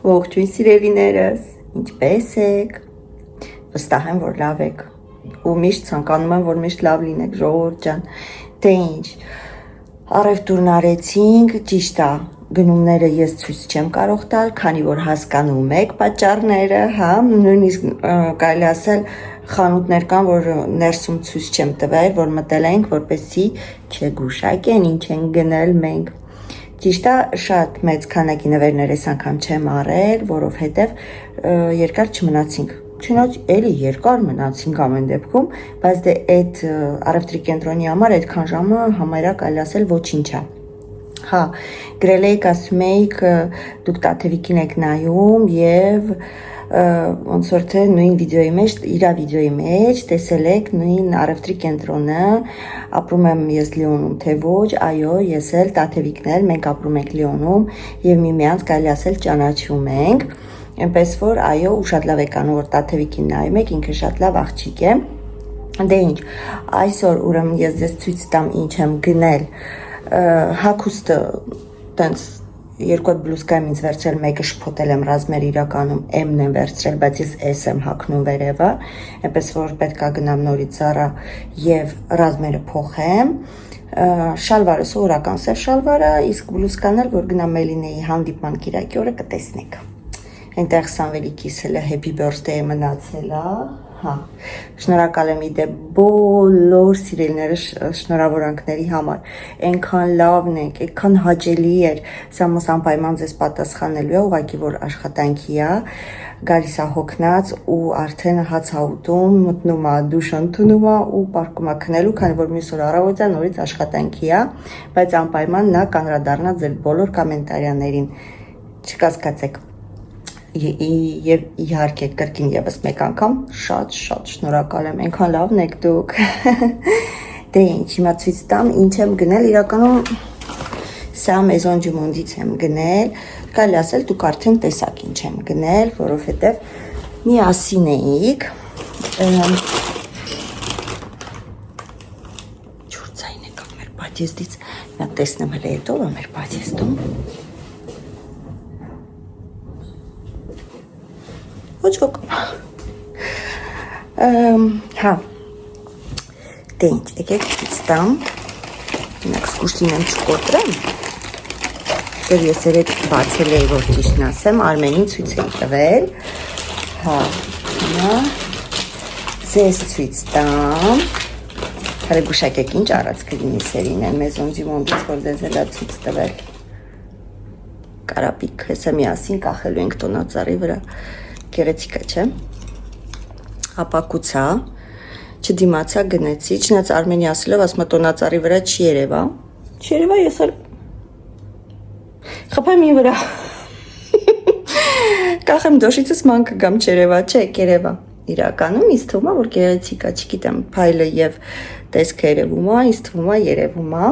Ողջույն սիրելիներս, ինչպե՞ս եք։ Վստահ եմ, որ լավ եք։ Ու միշտ ցանկանում եմ, որ միշտ լավ լինեք, ժողովուրդ ջան։ Դե ինչ, առևտուրն արեցինք, ճիշտ է, գնումները ես ցույց չեմ կարող տալ, քանի որ հասկանում եք պատճառները, հա, նույնիսկ կարելի ասել խանութներ կան, որ ներսում ցույց չեմ տվել, որ մտել ենք, որպեսզի չգուշակեն ինչ են գնել մենք։ Ճիշտ է, շատ մեծ քանակի նվերներ այս անգամ չեմ առել, որովհետև երկար չմնացինք։ Չնայած էլի երկար մնացինք ամեն դեպքում, բայց դե այդ առևտրի կենտրոնի համար այդքան ժամը համարյա կարելի ասել ոչինչ է։ Հա, գրել էիք, ասում էիք, դուք Տաթևիկին եք նայում եւ ոնց որ թե նույն վիդեոյի մեջ, իր վիդեոյի մեջ տեսել եք նույն առևտրի կենտրոնը, ապրում եմ ես Լիոնում, թե ոչ, այո, ես էլ Տաթևիկն էլ, մենք ապրում ենք Լիոնում եւ միմյանց կարելի ասել ճանաչում ենք, այնպես որ այո, ու շատ լավ եք անում, որ Տաթևիկին նայում եք, ինքը շատ լավ աղջիկ է։ Դե ինչ, այսօր ուրեմն ես ձեզ ցույց տամ ինչ եմ գնել, հագուստը տենց երկու հատ բլուզկայում ինձ վերցրել, մեկը շփոթել եմ ռազմեր իրականում M-ն եմ վերցրել, բայց ես S եմ հագնում վերևը, այնպես որ պետք է գնամ նորից Zara եւ ռազմերը փոխեմ։ Շալվարը սովորական սև շալվար է, իսկ բլուզկան էլ որ գնամ Մելինեի հանդիպման կիրակի օրը կտեսնեք։ Այնտեղ Սամվելիկիս էլ happy birthday մնացել է, հա, շնորհակալ եմ իդե բոլոր սիրելիները շնորհավորանքների համար, այնքան լավն եք, այնքան հաճելի էր, սամոս անպայման ձեզ պատասխանելու է, ուղղակի որ աշխատանքի է, գալիս է հոգնած ու արդեն հաց հաուտում, մտնում է դուշ ընդունում է ու պարկում է քնելու, քանի որ մյուս օր առավոտյան նորից աշխատանքի է, բայց անպայման նա կանրադառնա ձեր բոլոր կոմենտարիաներին, չկասկածեք։ Եվ իհարկե կրկին եւս մեկ անգամ շատ շնորհակալ եմ, այնքան լավն եք դուք։ Դե ինչ, հիմա ցույց տամ ինչ եմ գնել, իրականում սա Maison du Monde-ից եմ գնել, կարելի ասել դուք արդեն տեսաք ինչ եմ գնել, որովհետեւ միասին էիք։ Չորձային եկավ մեր պատեստից, նա տեսնեմ հələ հետո է մեր պատեստում։ Ոչ ոք։ Հա, դե ինչ, եկեք ցույց տամ, ինքս կուշտինեմ չկոտրեմ, դեր ես երեկ բացել էի, որ ճիշտն ասեմ, Արմենին ցույց եմ տվել, հա, հիմա ձեզ ցույց տամ, հələ գուշակեք ինչ առած կլինի սերին են, Maison du Monde-ից, որ ձեզ էլ ցույց տվել, կարապիկ, հեսա միասին կախելու ենք տոնածառի վրա, գեղեցիկ է, չէ, հապակուցա, չդիմացա գնեցի, չնայած Արմենի ասելով, ասում է տոնածառի վրա չի երևա, ես էլ խփեմ ի վրա, կախեմ դոշիցս ման կգամ չերևա, չէ, կերևա, իրականում ինձ թվում է, որ գեղեցիկ է, չգիտեմ, փայլը եւ տեսքը երևում է, ինձ թվում է երևում է,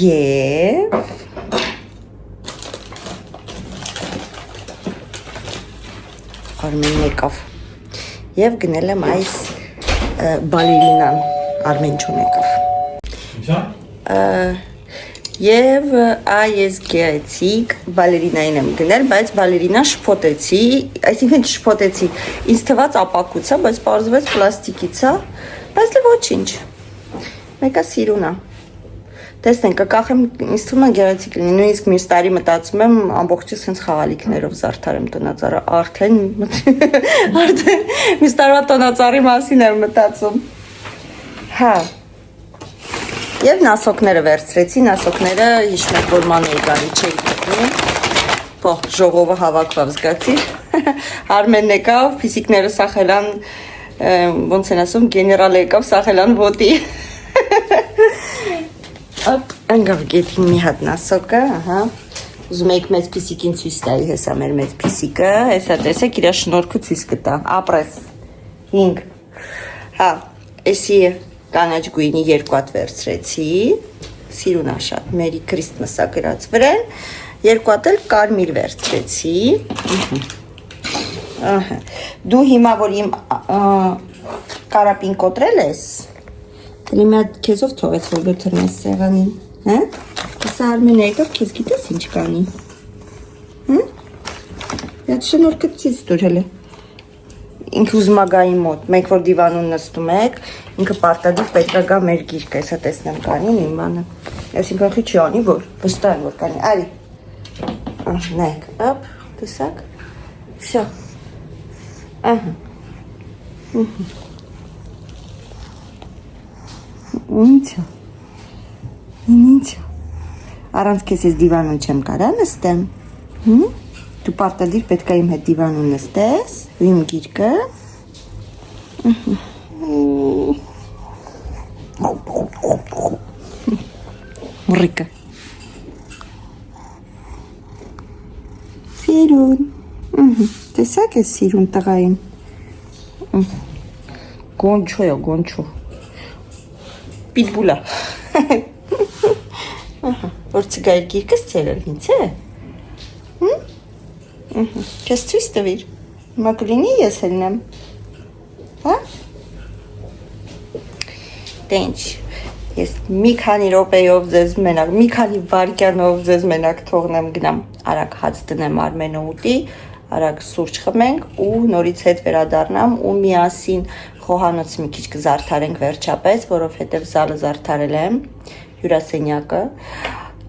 եւ Արմենն եկավ և գնել եմ այս բալերինան, Արմեն չոն եկավ և այս գեղեցիկ բալերինային եմ գնել, բայց բալերինան շփոթեցի, այսինքն չշփոթեցի, ինձ թված ապակուց է, բայց պարզվեց պլաստիկից է, բայց դե ոչինչ, մեկը սիրուն է, տեսնենք, կկախեմ, ինձ թվում է գեղեցիկ լինի, նույնիսկ մյուս տարի մտածում եմ ամբողջը սենց խաղալիքներով զարդարեմ տոնածառը, արդեն մյուս տարվա տոնածառի մասին եմ մտածում, հա, և նասոկները վերցրեցի, նասոկները հիշում եք, որ ման էի գալի չէի գտնում, ժողովը հավաքվավ զգացի, Արմենն եկավ, փիսիկները սախելան, ոնց են ասում, գեներալ եկավ սախելան ոտի, Անգավ գետին մի հատ նասոկը, ուզում եք մեծ պիսիկին ցույց տայի, հեսա մեր մեծ պիսիկը, հեսա տեսեք իրա շնորհքը ցույց կտա, ապրես, 5, հա, էսի կանաչ գույնի երկու հատ վերցրեցի, սիրուն է շատ, Merry Christmas-ա գրած վրան, երկու հատ էլ կարմիր վերցրեցի, դու հիմա որ իմ կարապին կոտրել ես, Դրի մի հատ քեզով թողեց, որ գոտրնես սեղանին, հա, հեսա Արմենը եկավ, քեզ գիտես ինչ կանի, Այդ շնորհքից դուրել է։ Ինքը ուզում է գայի մոտ, մենք որ դիվանում նստում եք, ինքը պարտադիր պետք է գա մեր գիրկը, հեսա տեսնեմ կանին իմ բանը։ Այսինքն խի չի անի, որ վստահ եմ, որ կանի, արի։ Նայեք, ապ, տեսակ, վսյո, ահա, ինիցա, առանց կեզ ես դիվանուն չեմ կարա նստեմ, դու պարտադիր պետք է իմ հետ դիվանուն նստես, իմ գիրկը, Մուրիկը Սիրուն Տեսակ ես սիրուն տղային Գոնչո է, գոնչո Պիտբուլա Որ ծգայր գիրկս ծերել ինձ է Կես ծույս տվիր Հիմա կլինի ես հելնեմ Հա? Տենչ Ես մի քանի րոպեով ձեզ մենակ, մի քանի վայրկյանով ձեզ մենակ թողնեմ գնամ արագ հաց դնեմ Արմենը ուտի, արագ սուրճ խմենք ու նորից հետ վերադառնամ ու միասին խոհանոցը մի քիչ կզարդարենք վերջապես, որովհետև զալը զարդարել եմ, հյուրասենյակը,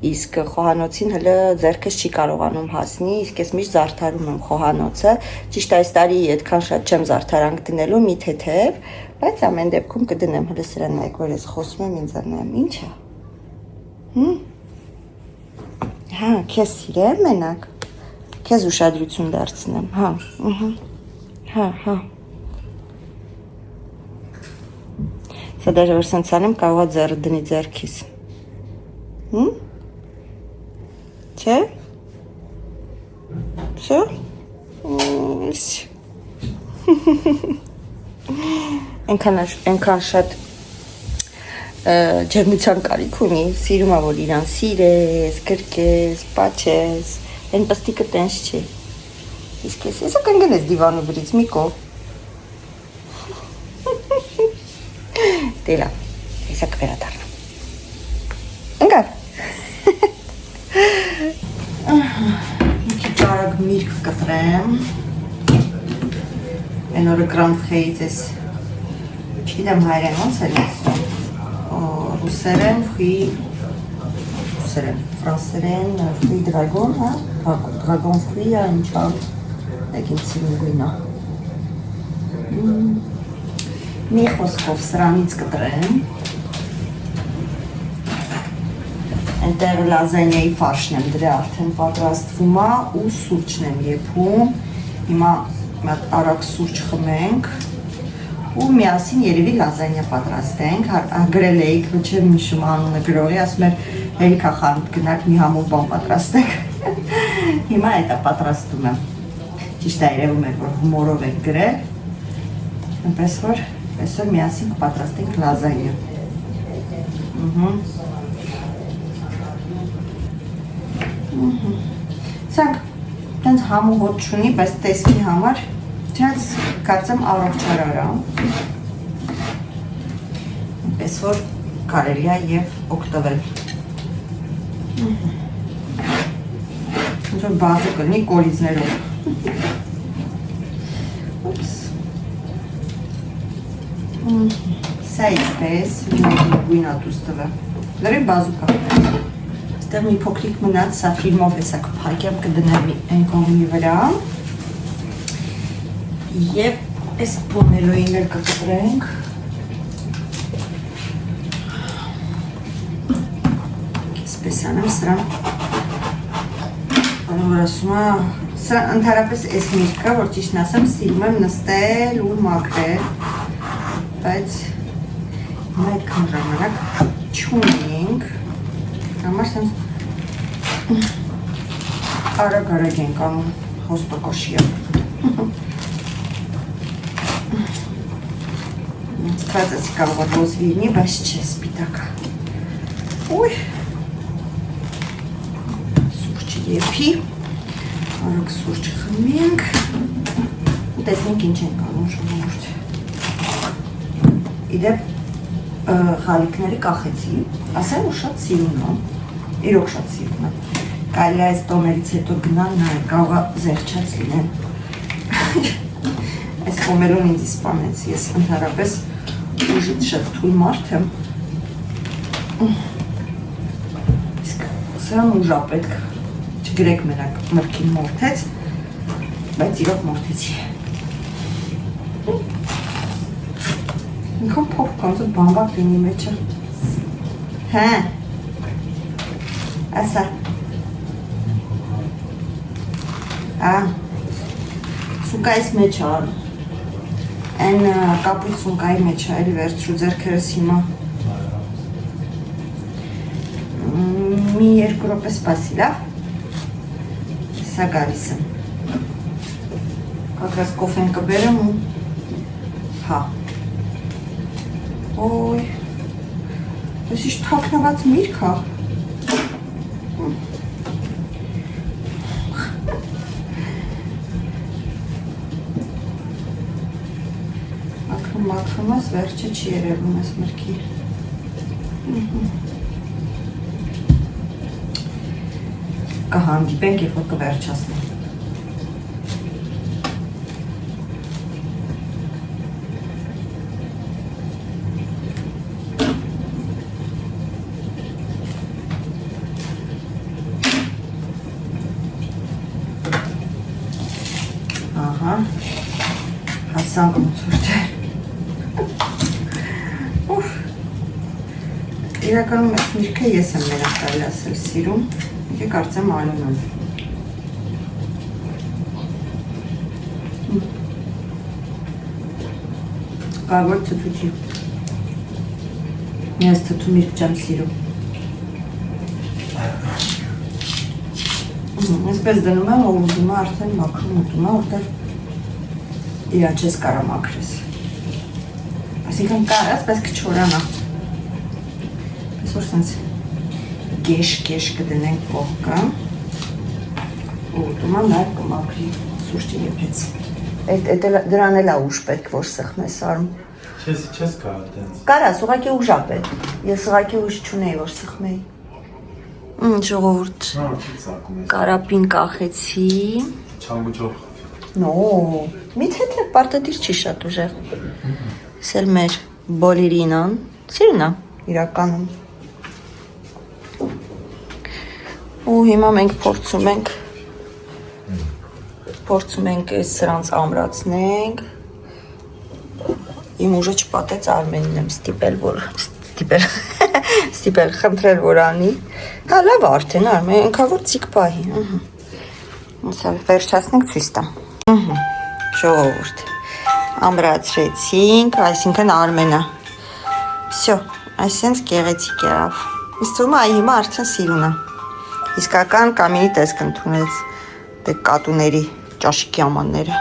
իսկ խոհանոցին հələ ձեռքս չի կարողանում հասնի, իսկ ես միշտ զարդարում եմ խոհանոցը, ճիշտ այս տարի այդքան շատ չեմ զարդարանք դնելու մի թեթև, բայց ամեն դեպքում կդնեմ հələ սրան նայեք, որ ես խոսում եմ ինձ անեմ, ինչ է, հա, քեզ սիրեմ մենակ, քեզ ուշադրություն դարձնեմ, հա, սա դաժե որ սենց անեմ կարողա ձեռը դնի ձեռքիս, չէ, շո, Ենքան շատ ջերմության կարիք ունի, սիրում է, որ իրան սիրես, գրկես, պաչես, են պստիկը տենչ չի, իսկ ես եսա կնգնես դիվանու վրից, Միկո, դելա, եսա կվերադարնամ, ընգար, մի քիչ արագ միրգ կտրեմ, Են օրը կրանվխեից ես, չգիտեմ հայրեն ոնց էլ ես, ռուսերեն, ֆրանսերեն, ֆրի դրագոն, հա, դրագոն ֆրի, ինչավ, եկին սիրուն գույնա։ Մի խոսքով սրանից կտրեմ, Ենտեղ լազանյայի ֆարշն եմ դրա արդեն պատրաստվում է ու սուրճն եմ եփում, հիմա արագ սուրճ խմենք ու միասին երևի լազանյա պատրաստենք, գրել էիք, ոչ եմ միշում անունը գրողի, ասում էր հերիքա խանութ գնաք մի համով բան պատրաստենք, հիմա էտա պատրաստում եմ, ճիշտ է երևում էր, որ հումորով եք գրել, այնպես որ միասին կպատրաստենք լազանյա, սանք Տենց համու հոտ չունի, բայց տեսքի համար չնայած կարծեմ առողջարար է այնպես որ կարելի է և օգտվել ոնց որ բազը կլինի կորիզներով սա ինչպես գույնա դուս տվե լրի բազուկա Այստեղ մի փոքրիկ մնաց, սա ֆիլմով հեսա կփակեմ կդնեմ այն կողմի վրա և այս պոմելոյին էլ կկտրենք Այսպես անեմ սրան որ ասում է սրա ընդհանրապես այս միրգը, որ ճիշտն ասեմ, սիրում եմ նստել ու մաքրել բայց հիմա այդքան ժամանակ չունենք Համար սենց արագ ենք անում հոստոկոշիա Կացացի կարող է դոզ վիրնի, բայց չէ սպիտակա Ուй Սուրճի եփի Արագ սուրճ խմենք ու տեսնենք ինչ ենք անում ժողովուրդ Իդեպ խալիքները կախեցի, ասեմ ու շատ սիրուն է, իրոք շատ սիրուն է, Կարելի է այս տոներից հետո գնալ նայել, կարող է զեղչած լինեն։ Այս խոմելուն ինձ սպանեց, ես ընդհանրապես ուժից շատ թույլ մարդ եմ։ Իսկ սրան ուժա պետք, չգրեք մենակ մրկին մորթեց, բայց իրոք մորթեցի։ Ինքան փոփ կանց բամբակ լինի մեջը։ Հա։ Ասա։ Սուկայից մեջ ար, են կապույտ սուկայի մեջ այլ վերջու ձերքերս հիմա մի 2 րոպե սպասի, լավ, սա գալիս եմ, կակրած կոֆեն կբերեմ ու հա, ոյ, ես իշ թակնված միրք հա, մաքրում ես, վերջը չի երևում ես մրկի։ Կհանդիպենք, երբ որ կվերջացնենք։ Ահա, հասանք ոնց որ դեր։ Իրականում այս միրգը ես եմ մենակ կարելի ասել սիրում, եկեք կարծեմ Ալոնան։ Կարևոր թթուքի։ Ես թթու միրգ չեմ սիրում։ Այսպես դնում եմ, որ ուտում է արդեն մաքրում ուտում է, որտեղ իրան չես կարա մաքրես։ Այսինքն կարաս, բայց կչորանա։ Որ սենց գեշ կդնենք կողքը ու ուտումա նաև կմաքրի սուրճը եփեց։ Դրան էլ է ուժ պետք, որ սխմես արմ։ Չես կարա տենց։ Կարաս, ուղղակի ուժ է պետք։ Ես ուղղակի ուժ չունեի, որ սխմեի։ Ժողովուրդ։ Կարապին կախեցի։ Չամուջով։ Նո, միթե թե պարտադիր չի շատ ուժեղ։ Սել մեր բոլերինան, սիրուն է իրականում։ Ու հիմա մենք փորձում ենք այս սրանց ամրացնենք։ Իմ ուժը չպատեց Արմենին եմ ստիպել խնդրել որ անի։ Հա լավ արդեն Արմեն, ինքա որ ցիկ պահի։ Ահա։ Վերջացնենք ցույց տամ։ Ահա։ Ժողովուրդ։ Ամրացրեցինք, այսինքն Արմենը։ Всё, այսինքն գեղեցիկ եղավ։ Իսկ թվում է հիմա արդեն սիրուն է։ Իսկական կամինի տեսք ընդունեց դե կատուների ճաշիկի ամանները։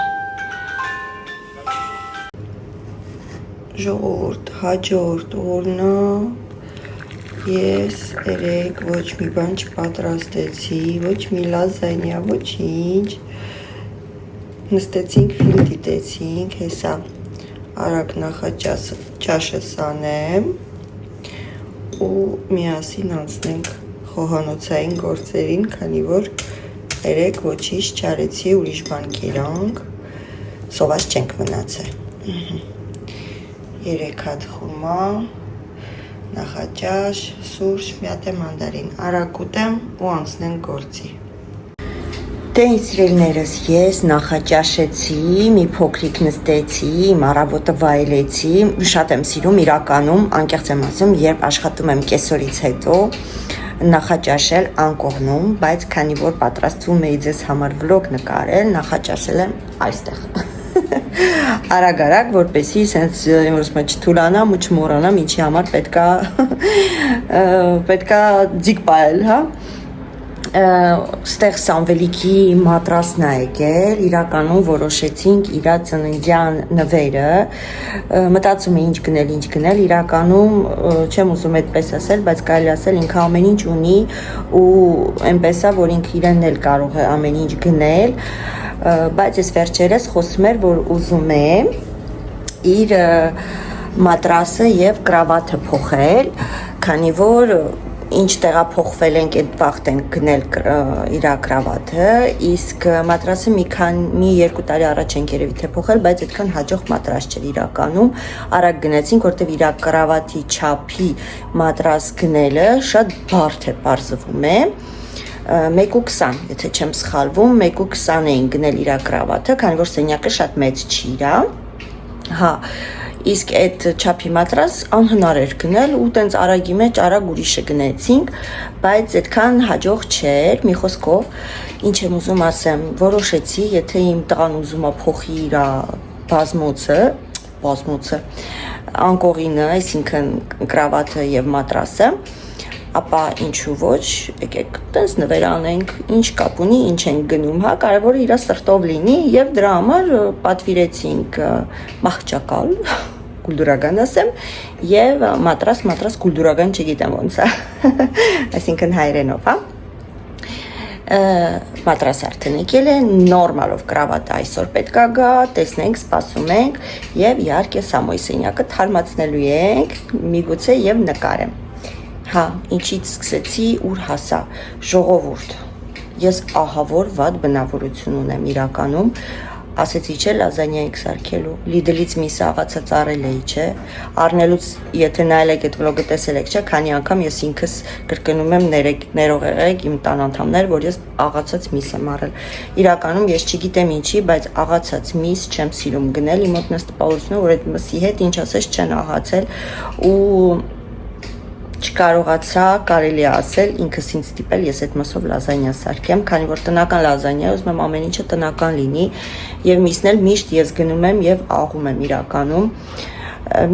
Ժողովուրդ, հաջորդ օրնա ես երեք ոչ մի բան չպատրաստեցի, ոչ մի լազանիա, ոչինչ։ Նստեցինք, ֆիլմ դիտեցինք, հեսա արագ նախաճաշս անեմ ու միասին անցնենք խոհանոցային գործերին, քանի որ երեք ոչինչ չարեցի, ուրիշ բան կերանք, սոված չենք մնացել։ 3 հատ խումա, նախաճաշ, սուրճ, մի հատ մանդարին, արագ ուտեմ ու անցնենք գործի։ Դե սիրելիներս, ես նախաճաշեցի, մի փոքրիկ նստեցի, իմ առավոտը վայելեցի, շատ եմ սիրում իրականում, անկեղծ եմ ասում, երբ աշխատում եմ կեսօրից հետո, նախաճաշել անկողնում, բայց քանի որ պատրաստվում էի ձեզ համար վլոգ նկարել, նախաճաշել եմ այստեղ։ Արագ, որպեսի սենց չթուլանամ ու չմոռանամ, ինչի համար պետքա ձիգ պահել, հա։ Ստեղ Սամվելիքի մատրասն է եկել, իրականում որոշեցինք իրա ծննդյան նվերը, մտածում է ինչ գնել, իրականում չեմ ուզում այդպես ասել, բայց կարելի ասել ինքը ամեն ինչ ունի ու այնպես է, որ ինքը իրեն էլ կարող է ամեն ինչ գնել, բայց ես վերջերս խոսում էր, որ ուզում է իր մատրասը և կրավաթը փոխել, քանի որ ինչ տեղափոխվել ենք այդ վաղտ ենք գնել իր կրավաթը, իսկ մատրասը մի 2 տարի առաջ ենք երևի թե փոխել, բայց այդքան հաջող մատրաս չէր իրականում, արագ գնացինք, որտեվ իր կրավաթի չափի մատրաս գնելը շատ բարդ է, պարզվում է, 1.20, եթե չեմ սխալվում, 1.20 էին գնել իր կրավաթը, քանի որ սենյակը շատ մեծ չի իրա, հա, իսկ այդ չափի մատրաս անհնար էր գնել ու տենց արագի մեջ արագ ուրիշը գնեցինք, բայց այդքան հաջող չէր, մի խոսքով, ինչ եմ ուզում ասեմ, որոշեցի, եթե իմ տղան ուզում է փոխի իր բազմոցը, անկողինը, այսինքն կրավաթը եւ մատրասը, ապա ինչու ոչ, եկեք տենց նվեր անենք, ինչ կապ ունի, ինչ ենք գնում, հա, կարևորը իր սրտով լինի եւ դրա համար պատվիրեցինք մահճակալ, կուլտուրական ասեմ, եւ մատրաս կուլտուրական չգիտեմ ոնց է, այսինքն հայերենով, հա, մատրաս արդեն եկել է, նորմալով կրավատը այսօր պետք է գա, տեսնենք, սպասում ենք եւ իհարկե Սամոյի սենյակը թարմացնելու ենք, միգուցե եւ նկարեմ։ Հա, ինչից սկսեցի, ուր հասա, ժողովուրդ, ես ահավոր վատ բնավորություն ունեմ իրականում, ասեցի չէ լազանյա եք սարքելու, լիդլից մի սաղացը ծառել էի չէ, առնելուց եթե նայել եք այդ վլոգը տեսել եք չէ, քանի անգամ ես ինքս կրկնում եմ ներող եղեք իմ տան անդամներ, որ ես աղացած միս եմ առել, իրականում ես չգիտեմ ինչի, բայց աղացած միս չեմ սիրում գնել, իմ մոտ նես տպավորությունը, որ այդ մսի հետ ինչ ասես չեն աղացել ու չկարողացա կարելի է ասել ինքս ինձ ստիպել ես այդ մսով լազանյա սարքեմ, քանի որ տնական լազանյա ուզում եմ ամեն ինչը տնական լինի եւ միսն էլ միշտ ես գնում եմ եւ աղում եմ իրականում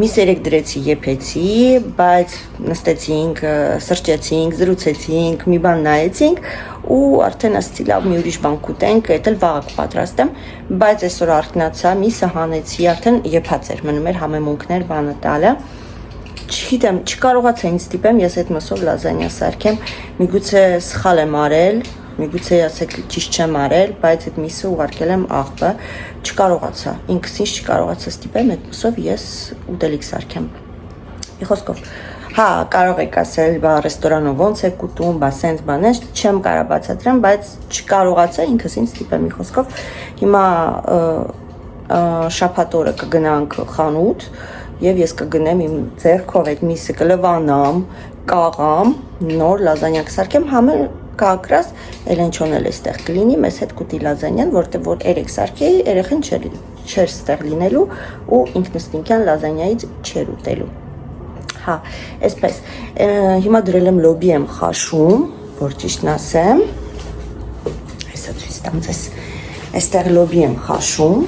միս 3 դրեցի եփեցի, բայց նստեցինք, սրճեցինք, զրուցեցինք, մի բան նայեցինք ու արդեն ասեցի լավ մի ուրիշ բան կուտենք, այդ էլ վաղը կպատրաստեմ, բայց այսօր արթնացա, միսը հանեցի, արդեն եփած էր, մնում էր համեմունքներ բանը տալը Չգիտեմ, չկարողացա ինձ ստիպեմ, ես այդ մսով լազանյա սարքեմ, միգուցե սխալ եմ արել, միգուցե ասեք ճիշտ չեմ արել, բայց այդ միսը ուղարկել եմ աղբը, չկարողացա, ինքս ինձ չկարողացա ստիպեմ, այդ մսով ես ուտելիք սարքեմ։ Մի խոսքով, հա, կարող եք ասել, բա ռեստորանով ոնց եք ուտում, բա սենց բանես, չեմ կարող բացատրեմ, բայց չկարողացա ինքս ինձ ստիպեմ, մի խոսքով, հիմա շաբաթ օրը կգնանք խանութ Եվ ես կգնեմ իմ ձեռքով այդ միսը կլվանամ, կաղամ, նոր լազանյա կսարքեմ, համել կակրաս էլենչոն էլ էստեղ կլինի, մեզ հետ կուտի լազանյան, որտեղ որ երեք սարքեի, երեխեն չեր ստեղ լինելու ու ինքնստինքյան լազանյայից չեր ուտելու։ Հա, այսպես, հիմա դրել եմ լոբի եմ խաշում, որ ճիշտն ասեմ, այսա ցույց տամ ձեզ, այստեղ լոբի եմ խաշում,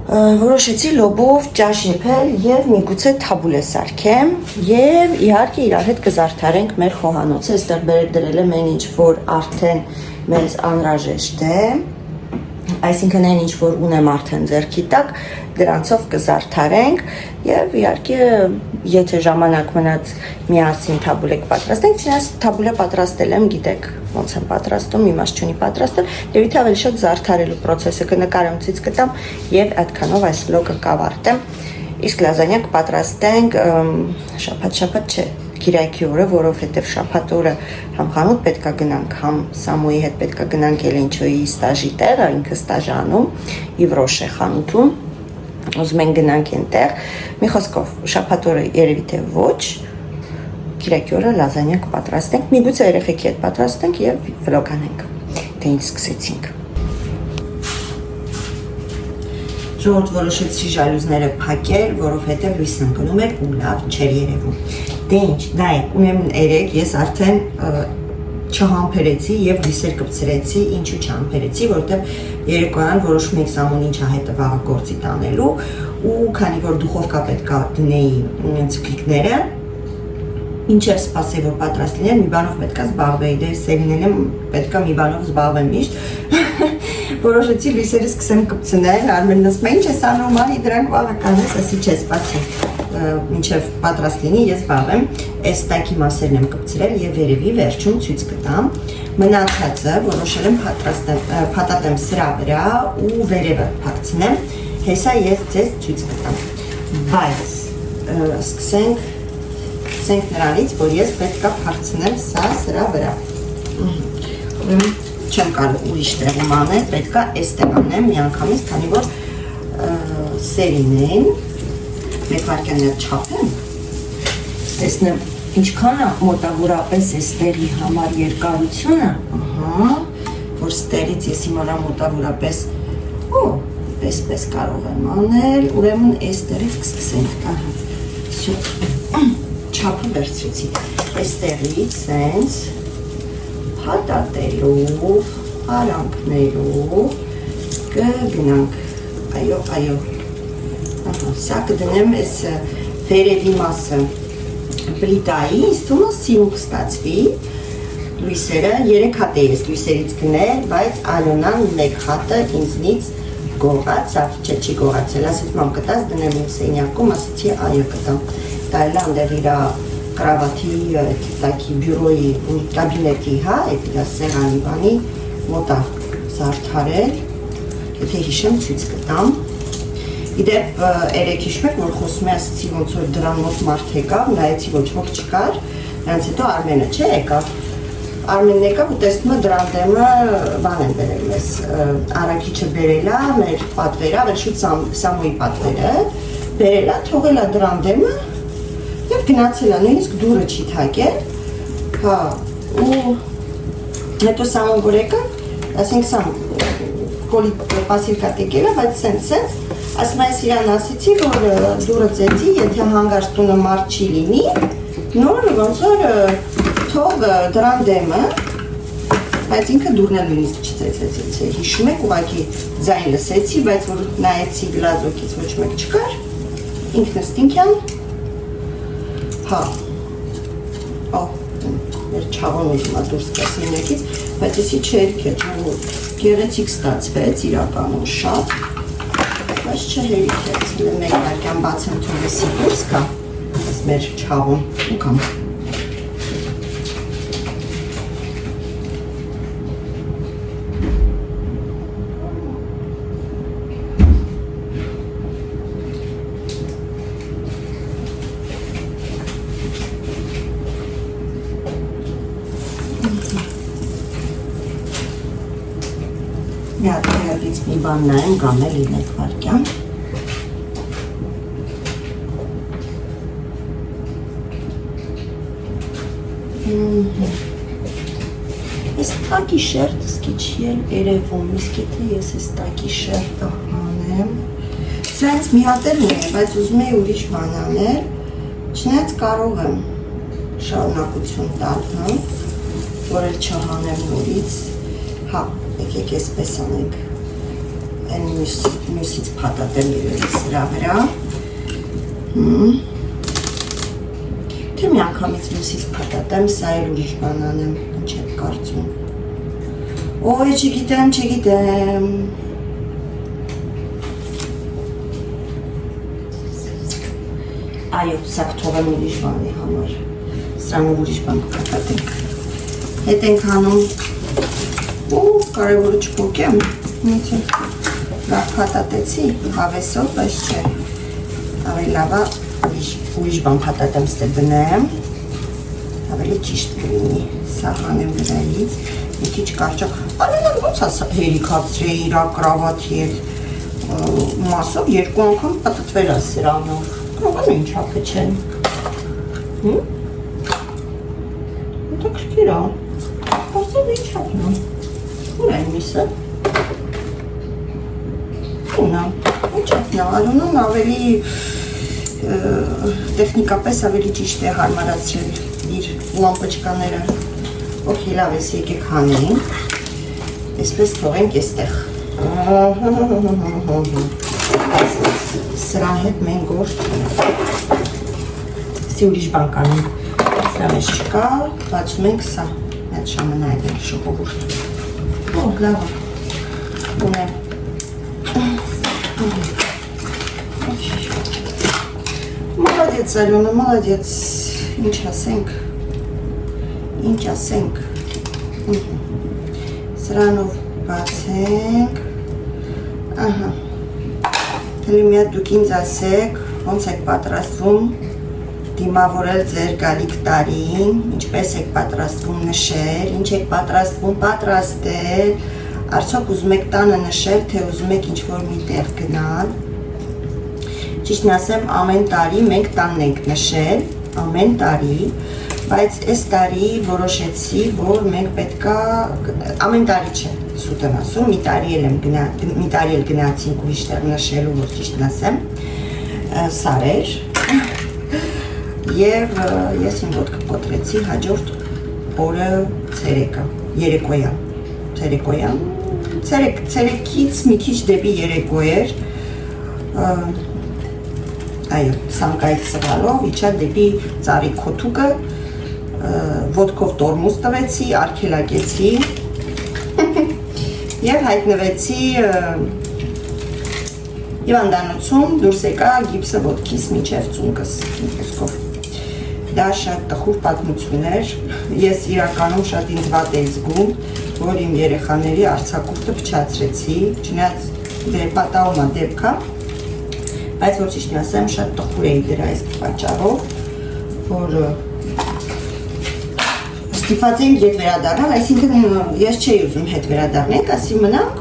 Որոշեցի լոբով ճաշ եփել եւ միգուցե թաբուլե սարքեմ եւ իհարկե իրար հետ կզարդարենք մեր խոհանոցը, այստեղ դրել եմ այն ինչ որ արդեն մեզ անհրաժեշտ է, այսինքն այն ինչ որ ունեմ արդեն ձեռքի տակ, դրանցով կզարդարենք եւ իհարկե եթե ժամանակ մնաց միասին թաբուլե կպատրաստենք, չնայած թաբուլե պատրաստել եմ, գիտեք ոնց եմ պատրաստում, իմաստ չունի պատրաստել, եւ իթե ավելի շատ զարդարելու process-ը կնկարեմ ցույց կտամ եւ այդքանով այս վլոգը կավարտեմ։ Իսկ լազանյա կպատրաստենք շաբաթ չէ, Կիրակի օրը, որովհետեւ շաբաթ օրը համ խանութ պետքա գնանք, համ Սամոյի հետ պետքա գնանք Էլենչոյի ստաժի տեղը, ինքը ստաժ անում, Իվրոշ է խանութում, ուզում ենք գնանք այնտեղ։ Մի խոսքով, շաբաթ օրը երևի թե ոչ, Կիրակի օրը լազանյա կպատրաստենք, միգուցե երեխեքի հետ պատրաստենք եւ վլոգ անենք, թե ինչ սկսեցինք։ Ժողովուրդ որոշեցի ժալյուզները փակել, որովհետեւ լույսն ընկնում էր ու լավ չէր երևում։ Դե ինչ, նայեք, ունեմ 3, ես արդեն չհամբերեցի եւ լույսեր կպցրեցի, ինչու չհամբերեցի, որովհետեւ երեկոյան որոշում եք Սամոն ինչա հետը վաղը գործի տանելու ու քանի որ դուխովկա պետքա դնեի ցկիկները Ինչև սպասեի, որ պատրաստ լիներ, մի բանով պետքա զբաղվեի, դե Սելինեն եմ պետքա մի բանով զբաղվեմ միշտ, որոշեցի լույսերը սկսեմ կպցնել, Արմենն ասում է, ինչ ես անում, արի դրանք վաղը կանես, ասի չէ, սպասի, մինչև պատրաստ լինի, ես զբաղվեմ, այս տակի մասերն եմ կպցրել եւ երևի վերջում ցույց կտամ, մնացածը որոշել եմ փաթաթեմ սրա վրա ու վերևը փակցնեմ, հեսա ես ձեզ ցույց կտամ, բայց սկսենք Սկսենք նրանից, որ ես պետք է փարցնեմ սա սրա վրա։ Ուրեմն չեմ կարող ուրիշ տեղում անել, պետք է այստեղ անեմ միանգամից, քանի որ սերին են, մեկ վայրկյան չափեմ, տեսնեմ ինչքան է մոտավորապես այստեղի համար երկարությունը, որ ստերից ես իմանա մոտավորապես, պես կարող եմ անել, ուրեմն այստեղից կսկսենք, չափը վերցրեցի, այստեղից սենց փաթաթելով, արանքներով կգնանք, այո, սա կդնեմ այս վերևի մասը պլիտայի, ինձ թվում է սիմուկ ստացվի, լույսերը 3 հատ է ես լույսերից գնել, բայց Ալոնան 1 հատը ինձնից գողաց, չի գողացել, ասեց մամ կտաս դնեմ իմ սենյակում, ասեցի այո կտամ, տայլա անդեղ իրա կրավաթի տակի բյուրոյի կաբինետի, այդ իրա սեղանի բանի մոտա զարդարել, եթե հիշեմ ցույց կտամ, իդեպ երեք հիշում եք, որ խոսում է ասեցի ոնց որ դրան մոտ մարդ եկավ, նայեցի ոչ ոք չկար, նրանց հետո Արմենը չէ եկավ, Արմենն եկավ ու տեսնում է դրան դեմը բան են բերել մեզ, Արաքիչը բերել է, մեր պատվերը, վերջուց Սամոյի պատվերը, բերել է, թողել է դրան դեմը և գնացել է, նույնիսկ դուրը չի թակել, ու հետո Սամոն որ եկավ, ասենք Սամ կոլի պասիլկա տեկել է, բայց սենց, ասում այս իրան ասեցի, որ դուրը ծեցի, եթե հանգարց տունը մարդ չի լինի, նոր ոնց որ թող դրան դեմը, բայց ինքը դուրն էլ նույնիսկ չծեցեց, հիշում եք ուղղակի ձայն լսեցի, բայց որ նայեցի գլազոկից ոչ մեկ չկար, ինքնըստինքյան, մեր չաղոն ուզում է դուրս կասի մեկից, բայց եսի չերք է, գեղեցիկ ստացվեց, իրականում շատ, բայց չհերիք է, մեկ վարկյան բացեմ թողեսի դուրս կա, այս մեր չաղոն ու կամ Հատկերից մի բան նայեմ, կամ էլ մեկ վարկյան։ Ես տակի շերտը սկի չի էլ երևում, իսկ եթե ես ես տակի շերտը հանեմ, սրանց մի հատ էլ ունեմ, բայց ուզում էի ուրիշ բան անել, չնայած կարող եմ շարունակություն տալ, որ էլ չհանեմ նորից, եկեք այսպես անենք, այն մյուսից փաթաթեմ իրերի սրա վրա, թե մի անգամից մյուսից փաթաթեմ, սա էլ ուրիշ բան անեմ, ինչ եք կարծում, ոյ չգիտեմ, այո, սա կթողեմ ուրիշ բանի համար, սրանով ուրիշ բան կփաթաթենք, հետ ենք հանում, կարևորը չպոկեմ, ինձ լավ փաթաթեցի, հավեսով, բայց չէ, ավելի լավա ուրիշ բան փաթաթեմ ստե դնեմ, ավելի ճիշտ կլինի, սա հանեմ վրայից, մի քիչ կարճակ, Արմենան ոնց ասա հերիքացրե իրա կրավաթի հետ մասով, երկու անգամ պատտվել է սրանով, կարող են ինչ հապը չեն, դա կրկիր է, ասել ինչ հապն է, Ուր են միսը, ունա, ինչ ապնա, Ալոնան ավելի տեխնիկապես ավելի ճիշտ է հարմարացրել իր լամպոչկաները, ոքի լավ ես եկեք հանենք, այսպես թողենք եստեղ, սրա հետ մեն գոր սի ուրիշ բան կանենք, սրա մեջ չկա, բացում ենք սա, մետ շամը նայդել շողովուրդ, լավ, ունեմ, Молодец, Алена, молодец, ինչ ասենք, սրանով բացենք, հլի մի հատ դուք ինձ ասեք, ոնց եք պատրաստվում, դիմավորել ձեր գալիք տարին, ինչպես եք պատրաստվում նշել, ինչ եք պատրաստվում պատրաստել, արդյոք ուզում եք տանը նշել, թե ուզում եք ինչ-որ մի տեղ գնալ։ Ճիշտն ասեմ, ամեն տարի մենք տանն ենք նշել, ամեն տարի, բայց այս տարի որոշեցի, որ մենք պետքա, ամեն տարի չէ, սուտ եմ ասում, մի տարի էլ գնացինք ուրիշ տեղ նշելու, որ ճիշտն ասեմ, սարեր, և ես իմ ոտքը կոտրեցի հաջորդ օրը ցերեկոյան, ցերեկից մի քիչ դեպի երեկո էր, այո, սանկայից սվալով, իջա դեպի ծառի քոթուկը, ոտքով տորմուզ տվեցի, արգելակեցի և հայտնվեցի հիվանդանոցում, դուրս եկա գիպսը ոտքիս մինչև ծունկս, դա շատ տխուր պատմություն էր, ես իրականում շատ ինձ վատ էի զգում, որ իմ երեխաների արձակուրդը փչացրեցի, չնայած պատահում է դեպքա, բայց որ ճիշտն ասեմ, շատ տխուր էի դրա այս պատճառով, որ ստիպված էինք հետ վերադառնալ, այսինքն ես չէի ուզում հետ վերադառնենք, ասի մնանք,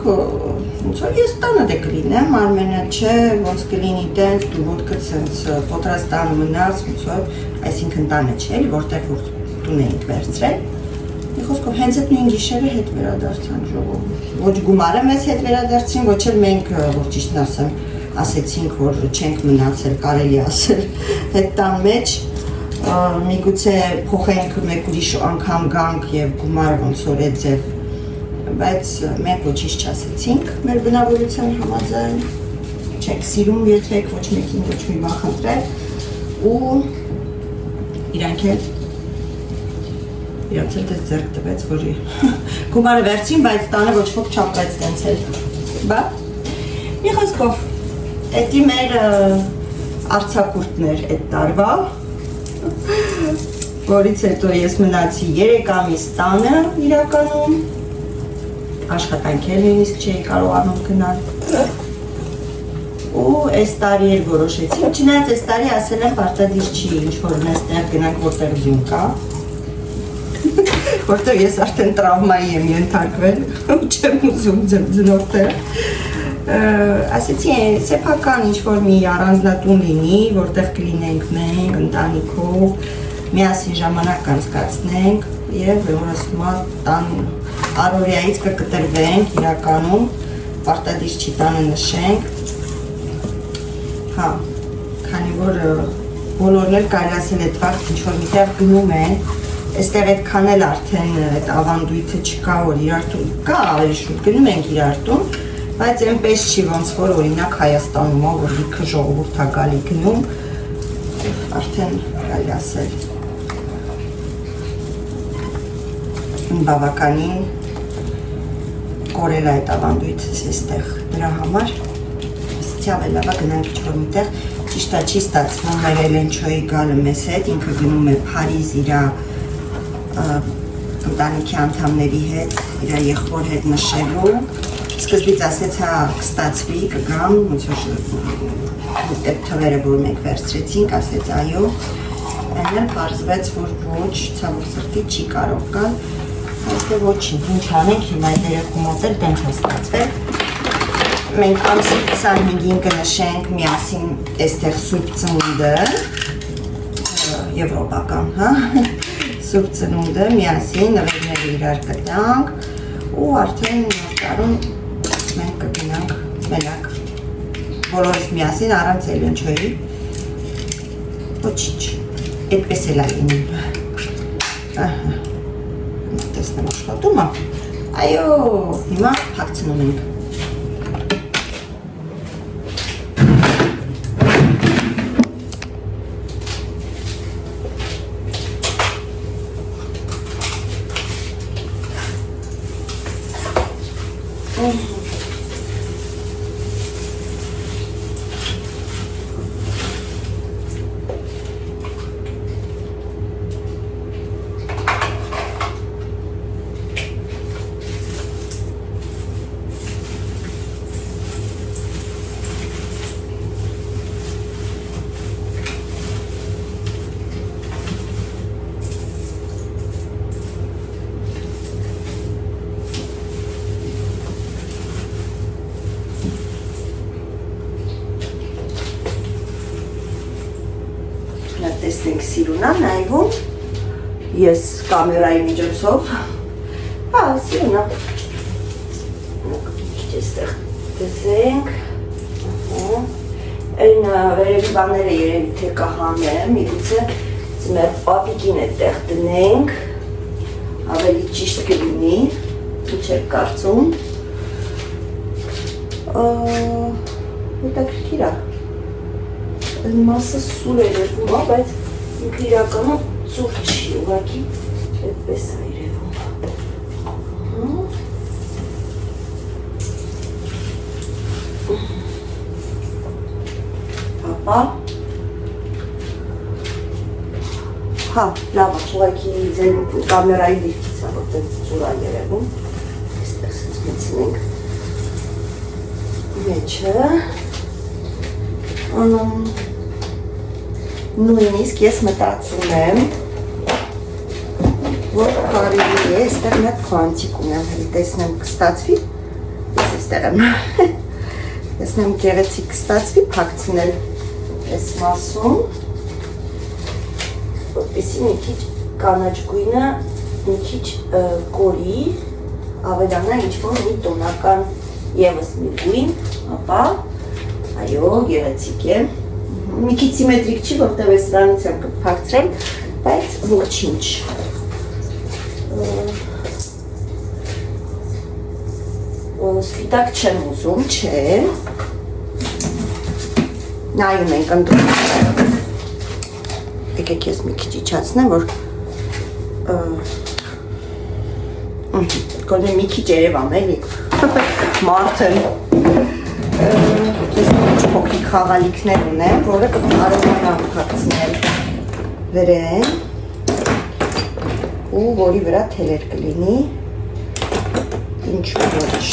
ոնց որ ես տանը դե կլինեմ, Արմենը չէ, ոնց կլինի տենց, դու ոտքդ սենց Պոտրաստանը մնաց, ոնց որ, այսինքն տանը չէ, որտեղ որ տուն էինք վերցրել, մի խոսքով հենց այդ նույն գիշերը հետ վերադարձան ժողովուրդ, ոչ գումարը մեզ հետ վերադարձին, ոչ էլ մենք, որ ճիշտն ասեմ, ասեցինք, որ չենք մնացել, կարելի ասել, հետ տան մեջ, միգուցե փոխենք մեկ ուրիշ անգամ գանք և գումար ոնց որ է ձև, բայց մենք ոչինչ չասեցինք մեր բնավորության համաձայն, չեք սիրում եթեք, ոչ մեկին ոչ մի բան խնդրել ու իրանք էլ դες ձեռք տվեց, որ գումարը վերցին, բայց տանը ոչ ոք չապրեց տենց էլ, բա, մի խոսքով, էդի մեր արձակուրդներ էդ տարվա, որից հետո ես մնացի 3 ամիս տանը իրականում, աշխատանքել նույնիսկ չէի կարողանում գնալ ու այս տարի էլ որոշեցի, չնայած այս տարի ասել եմ պարտադիր չի ինչ-որ մեզ տեղ գնանք, որտեղ ձյուն կա, որտեղ ես արդեն տրավմայի եմ ենթարկվել ու չեմ ուզում ձնորդել, ասեցի սեփական ինչ-որ մի առանձնատուն լինի, որտեղ կլինենք մենք, ընտանիքով, միասին ժամանակ անցկացնենք և որ ասում տան առօրյայից կկտրվենք իրականում, պարտադիր չի տանը նշենք, հա, քանի որ բոլորն էլ կարելի ասել այդ վաղ ինչ-որ միտեղ գնում են, այստեղ այդքան էլ արդեն այդ ավանդույթը չկա, որ իրարտուն կա, ավելի շուտ գնում ենք իրարտուն, բայց այնպես չի ոնց որ օրինակ Հայաստանում ա, որ լիքը ժողովուրդ ա գալի գնում, արդեն կարելի ասել բավականին կորել այդ ավանդույթս այստեղ դրա համար, ասեցի ավելավա գնանք ինչ-որ միտեղ, ճիշտ է չի ստացվում մեր Էլենչոյի գալը մեզ հետ, ինքը գնում է Փարիզ իրա ընտանիքի անդամների հետ, իրա եղբոր հետ նշելու, սկզբից ասեց հա կստացվի, կգամ, ոնց որ այդ թվերը, որ մենք վերցրեցինք, ասեց այո, այն էլ պարզվեց, որ ոչ, ցավոք սրտի չի կարող գալ, այստեղ ոչինչ, ինչ անենք, հիմա այդ երեքու մոտ էլ տենց է ստացվել, մենք ամսի 25-ին կնշենք միասին այստեղ Սուրբ Ծնունդը, եվրոպական, հա, Սուրբ Ծնունդը միասին նվերները իրար կտանք ու արդեն նոր տարում մենք կգնանք մենակ, բոլորս միասին առանց Էլենչոյի, ոչինչ, այդպես էլ ալինում, տեսնեմ աշխատում է, այո, հիմա հագցնում ենք, տեսնենք սիրունա նայվում, ես կամերայի միջոցով, սիրունա, այստեղ տեսենք, այն վերևի բաները երևի թե կահանեմ, միգուցե մեր պապիկին է տեղ դնենք, ավելի ճիշտ կլինի, ինչ եք կարծում, հետաքրքիր է, այն մասը սուր է երևում, բայց ինքը իրականում սուր չի, ուղղակի այդպես է երևում։ Ապա լավ, ուղղակի ձեր կամերայի դիրքից է, որտեղ սուր է երևում, այստեղ սենց մտցնենք մեջը, նույնիսկ ես մտածում եմ, որ կարելի է, այստեղ մի հատ քանտիկ ունեմ, հենց տեսնեմ կստացվի, ես այստեղ եմ, տեսնեմ գեղեցիկ կստացվի, փակցնել այս մասում, որպեսզի մի քիչ կանաչ գույնը, մի քիչ կորի, ավելանա ինչ-որ մի տոնական ևս մի գույն, ապա, այո, գեղեցիկ է, մի քիչ սիմետրիկ չի, որտեղ ես դրանից եմ կփակցրել, բայց ոչինչ։ Սպիտակ չեմ ուզում, չէ։ Նայում ենք ընտրում։ Եկեք ես մի քիչ իջացնեմ, որ գոնե մի քիչ երևամ էլի, մարդ եմ, ես ինչ փոքրիկ խաղալիքներ ունեմ, որը կարողանամ փակցնել վրեն ու որի վրա թելեր կլինի, ինչ ոչ,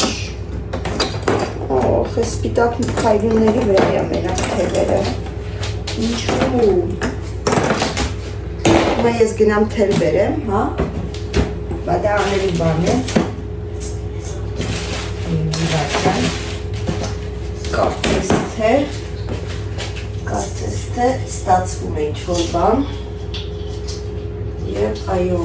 այս սպիտակ քայլունների վրա է մենակ թելերը, ինչու, ես գնամ թել բերեմ, բա դա անելի բան է, կարծես թե ստացվում է ինչ-որ բան և այո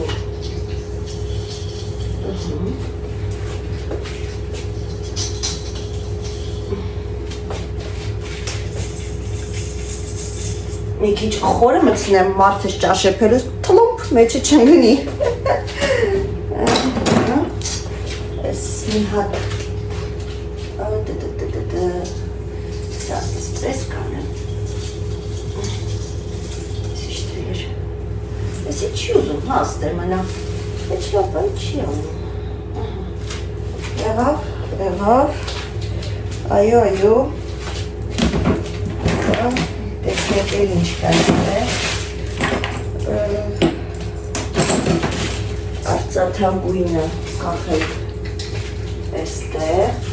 մի քիչ խորը մտցնեմ մարդս ճաշեփելուց թլումփ մեջը չեն գնի այս մի հատ Սպես կանեմ Եսի չի ուզում, աստեր մնա Էչ լապան չի անում Եղավ, այո Տեսնեք էլ ինչ կանեմ է Արծաթան գույնը կախել էստեղ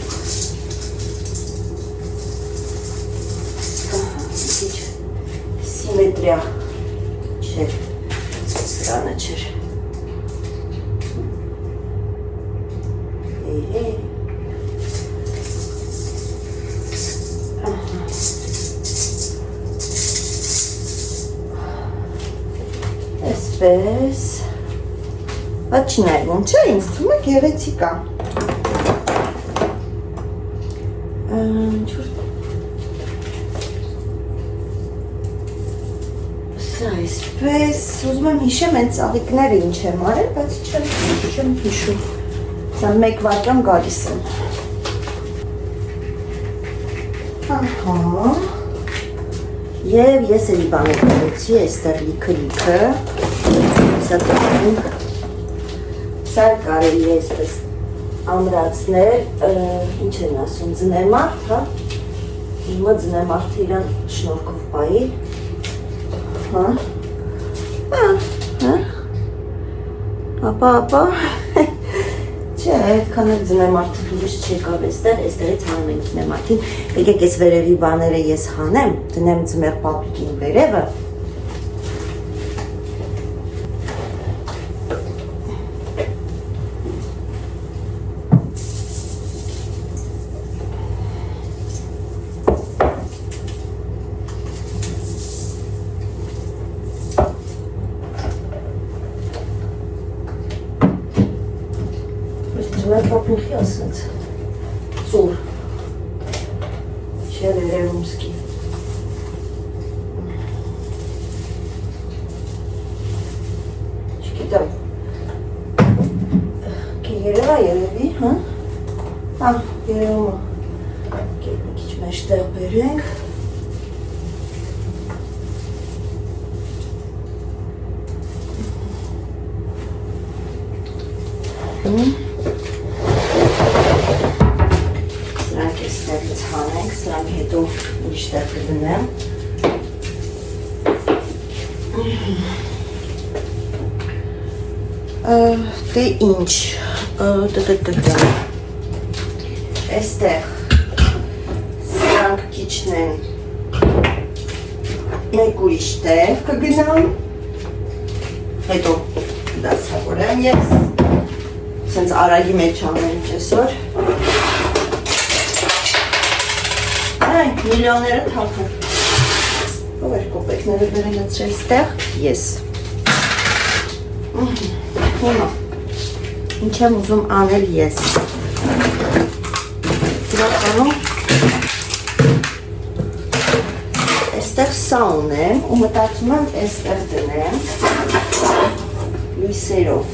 Սիմետրիա չէր, սրանը չէր Այսպես Բա չի նայվում, չէ, ինձ թվում է գեղեցիկ է Սա այսպես, ուզում եմ հիշեմ են ծաղիկները ինչ եմ արել, բայց չեմ հիշում Սա մեկ վարկամ գալիս եմ Ահա Եվ ես էլի բան եկորեցի, այստեղ լիքը Սա տղային Սա կարելի է այսպես ամրացնել, ինչ են ասում, ձնեմարդ, հա Հիմա ձնեմարդը իրան շնորքով պայի Ապա Չէ, այդքան էլ ձնեմարդը դուրս չեկավ այստեղից հանում ենք ձնեմարդին Եկեք ես վերևի բաները ես հանեմ, դնեմ ձմեղ պապիկին վերևը գլխի ասենց ծուր չեր երևումսկի չգիտեմ կերևա երևի, հա? Հա, երևում է կետ մի քիչ մեջտեղ բերենք Սրանք էստեղից հանենք, սրանք հետո ուրիշտեղ կդնեմ Դե ինչ Էստեղ սրանք քիչն են մեկ ուրիշտեղ կգնամ հետո դասավորեմ ես Սենց արագի մեջ անենք կեսոր Այ, միլիոնները թափում Ով էր կոպեկները բերեն ացրել ստեղ Ես Հիմա Ինչ եմ ուզում անել ես Իրականում Էստեղ սա ունեմ ու մտածում եմ էստեղ դնեմ Լույսերով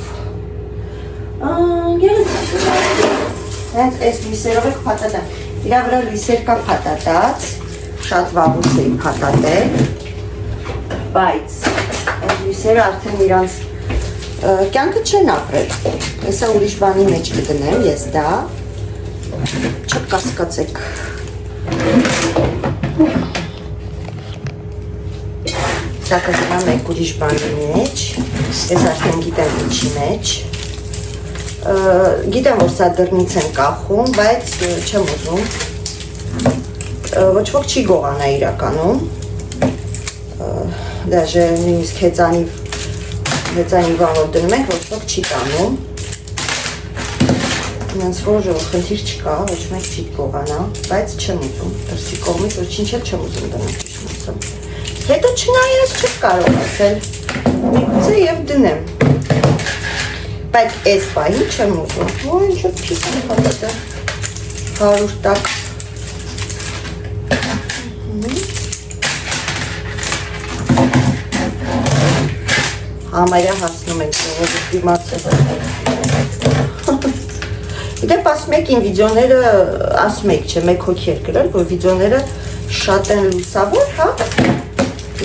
Հենց այս լույսերով եք պատատեմ Իրա վրա լույսեր կա պատատած Շատ վաղուց էի պատատել Բայց Այս լույսերը արդեն իրանց Կյանքը չեն ապրել Հեսա ուրիշ բանի մեջ կդնեմ ես դա Չկասկացեք Դա կդնամ մեկ ուրիշ բանի մեջ Ես արդեն գիտեմ ինչի մեջ Գիտեմ, որ սա դռնից են կախում, բայց չեմ ուզում Ոչ ոք չի գողանա իրականում Դաժե նույնիսկ հեծանի վանով դնում ենք, ոչ ոք չի տանում Նենց որ խնդիր չկա, ոչ մեկ չի գողանա, բայց չեմ ուզում Դրսի կողմից ոչ ինչ էլ չեմ ուզում դնեմ Հետո չնայած չեմ կարող ասել Միգուցե և դնեմ Բայց այս պահին չեմ ուզում, որ ինչ որ պիս եմ պատատը, 100 տակ Համարյա հասնում ենք ժողովրդի մասը Դեպ ասում եք իմ վիդեոները, ասում եք չէ, մեկ հոգի էր գրել, որ վիդեոները շատ են լուսավոր, հա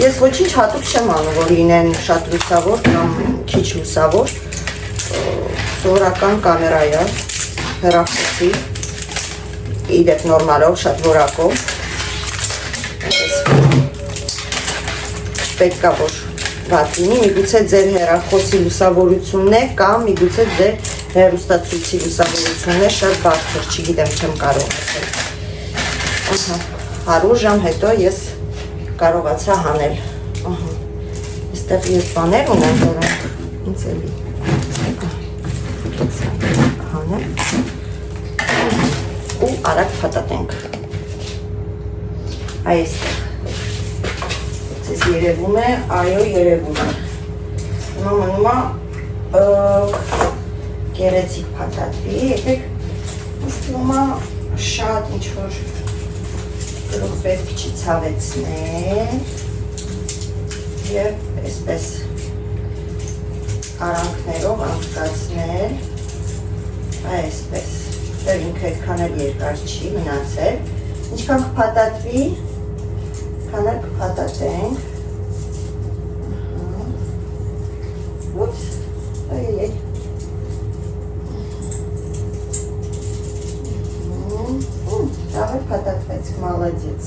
Ես ոչինչ հատուկ չեմ անում, որ լինեն շատ լուսավոր կամ քիչ լուսավոր Սովորական կամերա է, հեռախոսի, իդեպ նորմալով, շատ որակով Պետք է որ վատ լինի, միգուցե ձեր հեռախոսի լուսավորությունն է կամ միգուցե ձեր հեռուստացույցի լուսավորությունն է շատ բարձր, չգիտեմ, չեմ կարող ասել 100 ժամ հետո ես կարողացա հանել Այստեղ ես բաներ ունեմ, որոնք ինձ էլի ու արագ փաթաթենք այստեղ Ձեզ երևում է, այո երևում է Հիմա մնում է գերեցիկ փաթաթվի Եկեք ուսվում է շատ ինչ-որ գրող պետք չի ցավեցնել և այսպես արանքներով անկացնել Այսպես Դեր ինքը այդքան էլ երկար չի մնացել Ինչքան կփաթաթվի Քան էլ կփաթաթենք Ուps Այ Լավ է փաթաթվեց, մալադեց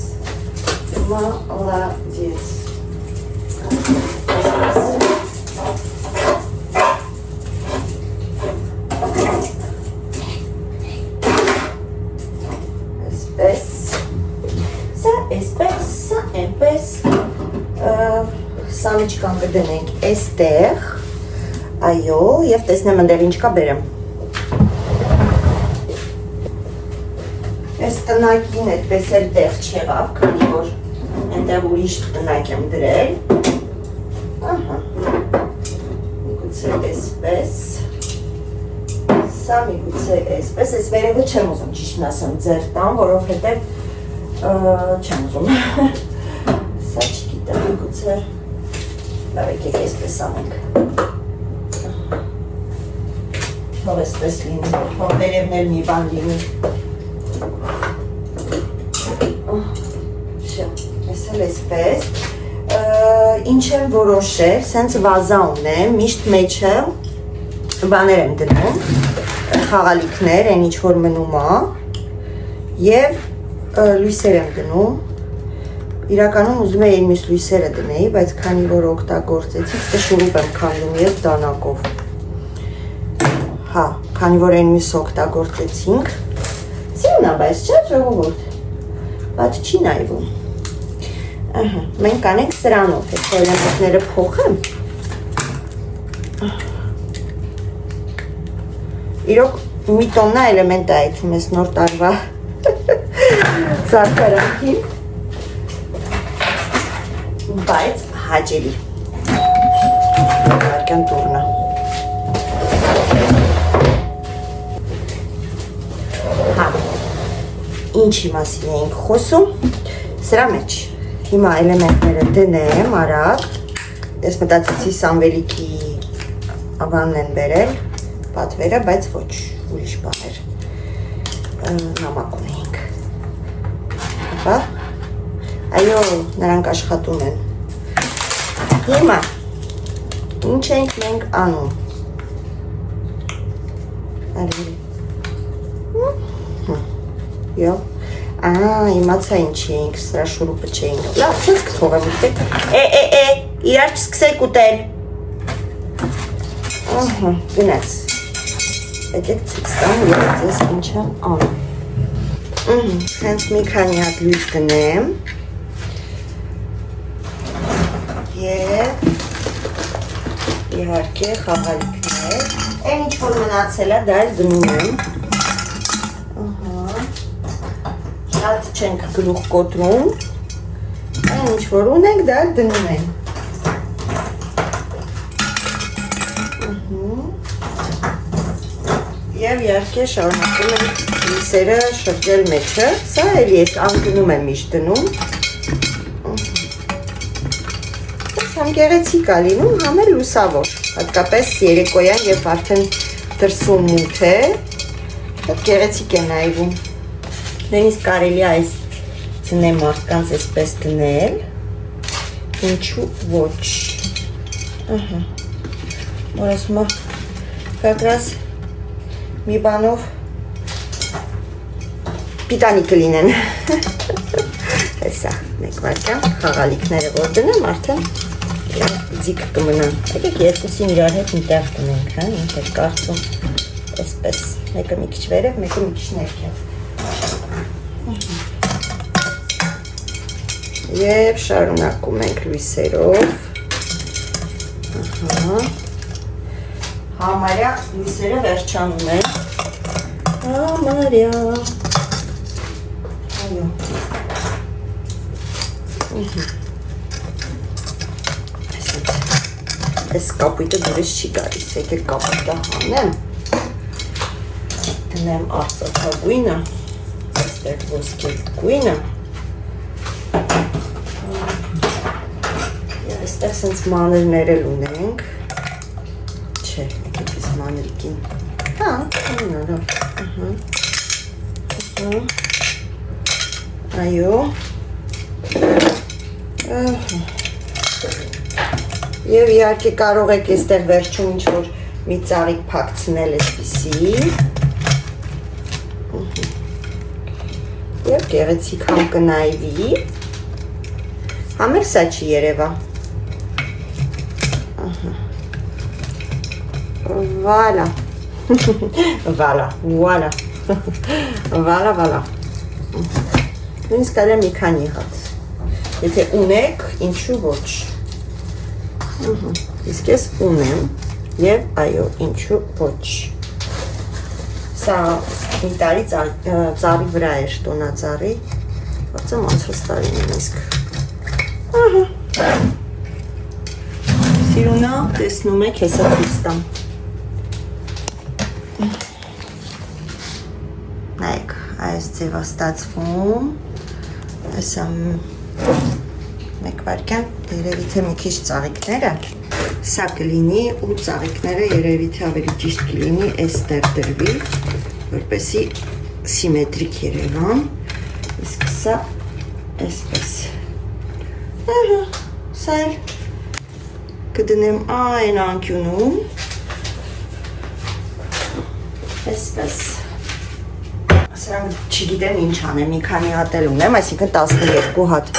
Մալադեց Սամիչկան կդնենք էստեղ, այո, և տեսնեմ ընդել ինչ կա բերեմ։ Այս տնակին այդպես էլ տեղ չեղավ, քանի որ այնտեղ ուրիշ տնակ եմ դրել։ Ահա, միգուցե այսպես, Սա միգուցե էսպես, ես վերևը չեմ ուզում ճիշտն ասեմ ձեր տան, որովհետև չեմ ուզում։ Սա չգիտեմ, միգուցե լավ եկեք էսպես անենք։ Թող էսպես լինի, թող վերևներ մի բան լինի։ Ես էլ էսպես, ինչ եմ որոշել, սենց վազա ունեմ, միշտ մեջը բաներ եմ դնում, խաղալիքներ, այն ինչ որ մնում է, և լույսեր եմ դնում, իրականում ուզում էի մյուս լույսերը դնեի, բայց քանի որ օգտագործեցի, ստե շուրուպ եմ քանդում և դանակով, հա, քանի որ այն մյուս օգտագործեցինք, սիրուն է, բայց չէ ժողովուրդ, բայց չի նայվում, մենք անենք սրանով, եթե էլեմենտները փոխեմ, իրոք մի տոննա էլեմենտ է այդում ես նոր տարվա զարգարանքին, բայց հաճելի, վարկյան տուրնա։ Հա, ինչի մասին էինք խոսում, սրա մեջ, հիմա էլեմենտները դնեմ արագ, ես մտածեցի Սամվելիքի ավանն են բերել, պատվերը, բայց ոչ, ուրիշ բաներ նամակ ունեինք, հապա, այո, նրանք աշխատում են, հիմա, ինչ ենք մենք անում, այո, իմացա ինչ էինք, սրա շուրուպը չէինք, լավ, չես կթողեմ ուտեք, իրար չսկսեք ուտել, գնաց, եկեք ցիցտամ և ձեզ ինչ եմ անում, հենց մի քանի հատ լույս դնեմ և իհարկե խաղալիքներ, այն ինչ որ մնացել է, դա էլ դնում եմ, շատ չենք գլուխ կոտրում, այն ինչ որ ունենք, դա էլ դնում ենք, և իհարկե շարունակում եմ լույսերը շրջել մեջը, սա էլի ես անգնում եմ միշտ դնում, համ գեղեցիկ է լինում, համ էլ լուսավոր, հատկապես երեկոյան և արդեն դրսում մութ է, շատ գեղեցիկ է նայվում, նույնիսկ կարելի է այս ձնե մարդկանց էսպես դնել, ինչու ոչ, որ ասում է, կակրաս մի բանով պիտանի կլինեն, հեսա, մեկ վարկյան, խաղալիքները որ դնեմ, արդեն ձիք կմնան, եկեք երկուսին իրար հետ մի տեղ դնենք, ինք հետ կարծում, այսպես, մեկը մի քիչ վերև, մեկը մի քիչ ներքև, և շարունակում ենք լույսերով, համարյա լույսերը վերջանում են, համարյա, այո, այս կապույտը դուրս չի գալիս, եկեք կապույտը հանեմ, դնեմ արծաթագույնը, այստեղ ոսկե գույնը, և այստեղ սենց մանրներ էլ ունենք, չէ, եկեք ես մանրիկին, հա, այո, և իհարկե կարող եք այստեղ վերջում ինչ-որ մի ծաղիկ փակցնել այսպիսի և գեղեցիկ համ կնայվի, համ էլ սա չի երևա, վալա, վալա, վալա, վալա, վալա, նույնիսկ կարելի է մի քանի հատ, եթե ունեք, ինչու ոչ, իսկ ես ունեմ և այո, ինչու ոչ, սա մի տարի ծառի վրա էր, տոնածառի, կարծեմ անցած տարի նույնիսկ, սիրունա տեսնում եք, հեսա ցույց տամ, ձև է ստացվում։ Այսա մեկ վարքյան, երևի թե մի քիչ ծաղիկները սա կլինի ու ծաղիկները երևի թե ավելի ճիշտ կլինի այստեղ դրվի, որպեսզի սիմետրիկ երևան, իսկ սա այսպես։ Ահա, սա էլ կդնեմ այն անկյունում, այսպես։ Սրանք չգիտեմ ինչ անեմ, մի քանի հատ էլ ունեմ, այսինքն 12 հատ։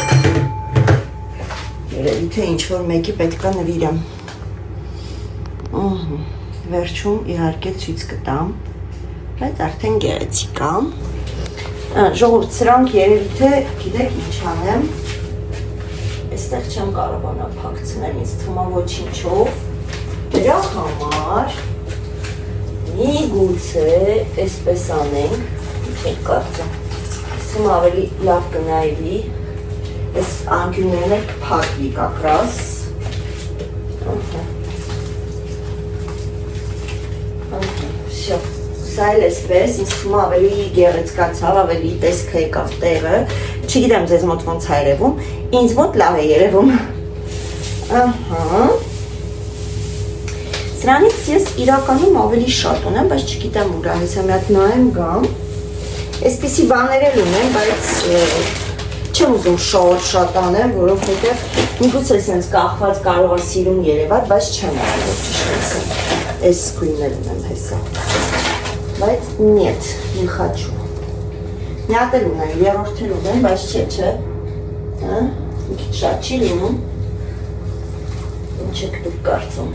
Երևի թե ինչ-որ մեկի պետք է նվիրեմ։ Վերջում իհարկե ցույց կտամ, բայց արդեն գեղեցիկ է։ Ժողովուրդ, սրանք երևի թե գիտեք ինչ անեմ, այստեղ չեմ կարողանա փակցնել, ինձ թվում է ոչինչով, դրա համար միգուցե այսպես անենք, չեք կարծում, ասում ավելի լավ կնայվի, այս անկյուններն էլ կփակվի կակրաս, всё, սա էլ այսպես, ինձ թվում է ավելի գեղեցկացավ, ավելի տեսք եկավ տեղը, չգիտեմ ձեզ մոտ ոնց է երևում, ինձ մոտ լավ է երևում, ահա, սրանից ես իրականում ավելի շատ ունեմ, բայց չգիտեմ ուր է, հեսա մի հատ նայեմ գամ, այսպիսի բաներ էլ ունեմ, բայց չեմ ուզում շատ անեմ, որովհետև միգուցե սենց կախված կարող է սիրուն երևալ, բայց չեմ ուզում ճիշտ այս գույնել ունեմ հեսա, բայց նիետ, մի խաչու, մի հատ էլ ունեմ, երորդ էլ ունեմ, բայց չէ, մի քիչ շատ չի լինում, ինչ եք դուք կարծում,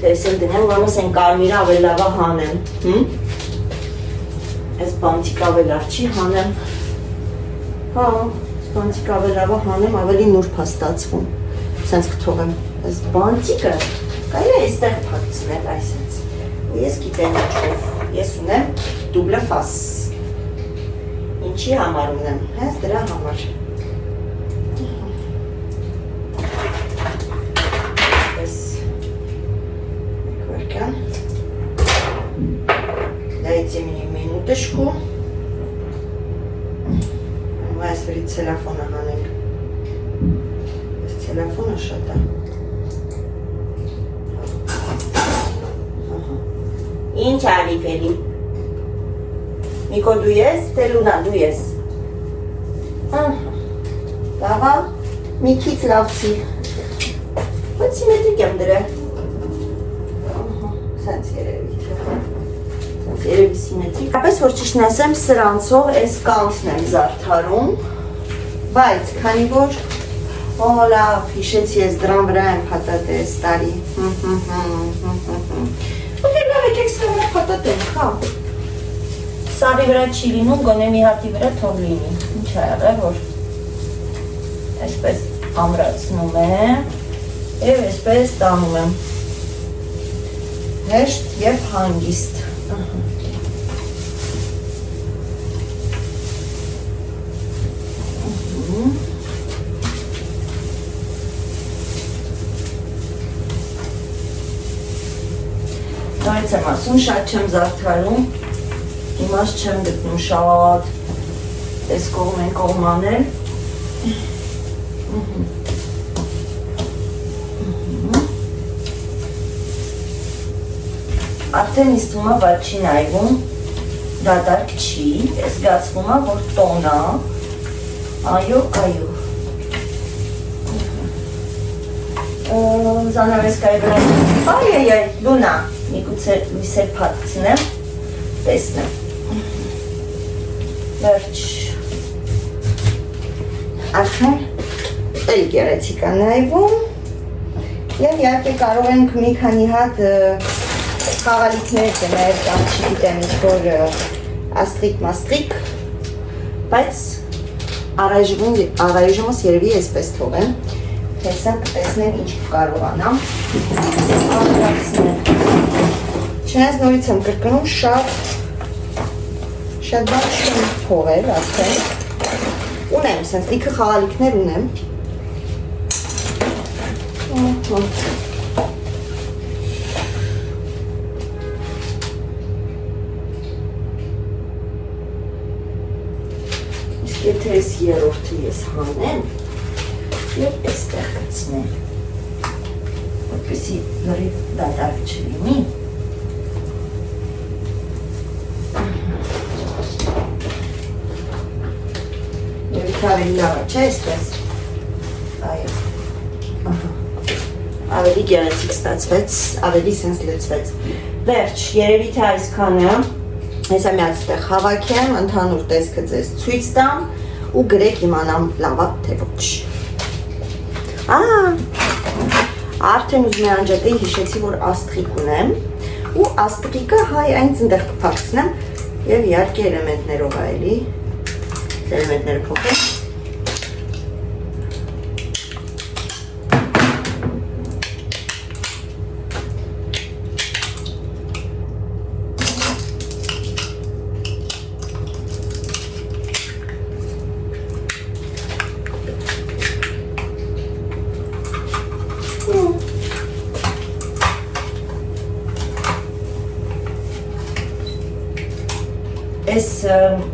թե ես էլ դնեմ, ուրեմն են կարմիրը ավելի լավ է հանեմ, այս բանտիկ ավելի լավ չի հանեմ, հա, այս բանտիկ ավելի լավ է հանեմ, ավելի նուրբ է ստացվում, սենց կթողեմ, այս բանտիկը կարելի է այստեղ փակցնել այսպես, ու ես գիտեմ ինչով, ես ունեմ դուբլը ֆաս, ինչի համար ունեմ, հենց դրա համար, այս մեկ վարկյան, դայցի մինուտышку, այս վերի ցելոֆոնը հանենք, այս ցելոֆոնը շատ է, ինչ արի Ֆելի, Նիկո դու ես, թե Լունա դու ես, լավա, մի քիչ լավցի, բայց սիմետրիկ եմ դրել, սենց երևի սիմետրիկ, ապես որ ճիշտն ասեմ սրանցով այս կանցն եմ զարդարում, բայց քանի որ լավ, հիշեցի ես դրան վրա եմ փաթաթել տարի, լավ եկեք սրա վրա փաթաթենք, հա, սարի վրա չի լինում, գոնե մի հատի վրա թող լինի, ինչ է եղել, որ այսպես ամրացնում եմ և այսպես տանում եմ, հեշտ և հանգիստ, նորից եմ ասում, շատ չեմ զարդարում, իմաստ չեմ գտնում շատ այս կողմ են կողմանել, արդեն ինձ թվում է վատ չի նայվում, դատարկ չի, ես զգացվում է, որ տոն է, այո, Զանավեսկայի վրա, այ, Լունա, միգուցե լույսեր փաթցնեմ, տեսնեմ, վերջ, արդեն էլ գեղեցիկ է նայվում, և իհարկե կարող ենք մի քանի հատ խաղալիքներ դնել կամ չգիտեմ ինչ-որ աստրիկ-մաստրիկ, բայց առայժմս երևի այսպես թողեմ, հեսա կտեսնեմ ինչ կարողանամ ամրացնել։ Չնայած նորից եմ կրկնում շատ բան չեմ թողել արդեն, ունեմ, սենց լիքը խաղալիքներ ունեմ, Եթե ես երրորդը ես հանեմ և այստեղ գցնեմ, որպեսզի լրիվ դատարկ չլինի։ Երևի ավելի լավ է, չէ՞ այսպես։ Այո։ Ավելի գեղեցիկ ստացվեց, ավելի սենց լցվեց։ Վերջ, երևի թե այսքանը, հեսա միած տեղ հավաքեմ, ընդհանուր տեսքը ձեզ ցույց տամ ու գրեք իմանամ լավա թե ոչ։ Արդեն ուզում եմ անջատեի հիշեցի, որ աստղիկ ունեմ ու աստղիկը հայ այնց ընդեղ կփակցնեմ և իհարկե էլեմենտներով է էլի, էլեմենտները փոխեմ։ Ես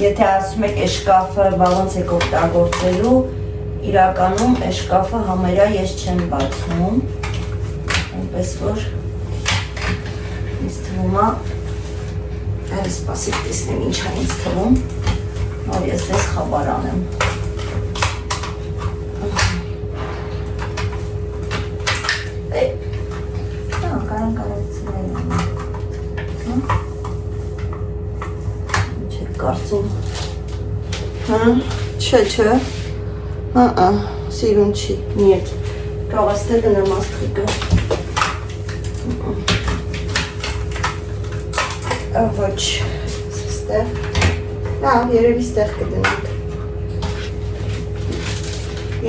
եթե ասում եք այս շկաֆը ոնց եք օգտագործելու, իրականում այս շկաֆը համարյա ես չեմ բացում, այնպես որ ինձ թվում է, այլ սպասիք տեսնեմ ինչ է ինձ թվում, որ ես դες խաբար անեմ։ Կարծում, չէ, սիրուն չի, նիետ, կաղաստել դնեմ աստղիկը, ոչ, ստեղ, լավ, երևի ստեղ կդնենք,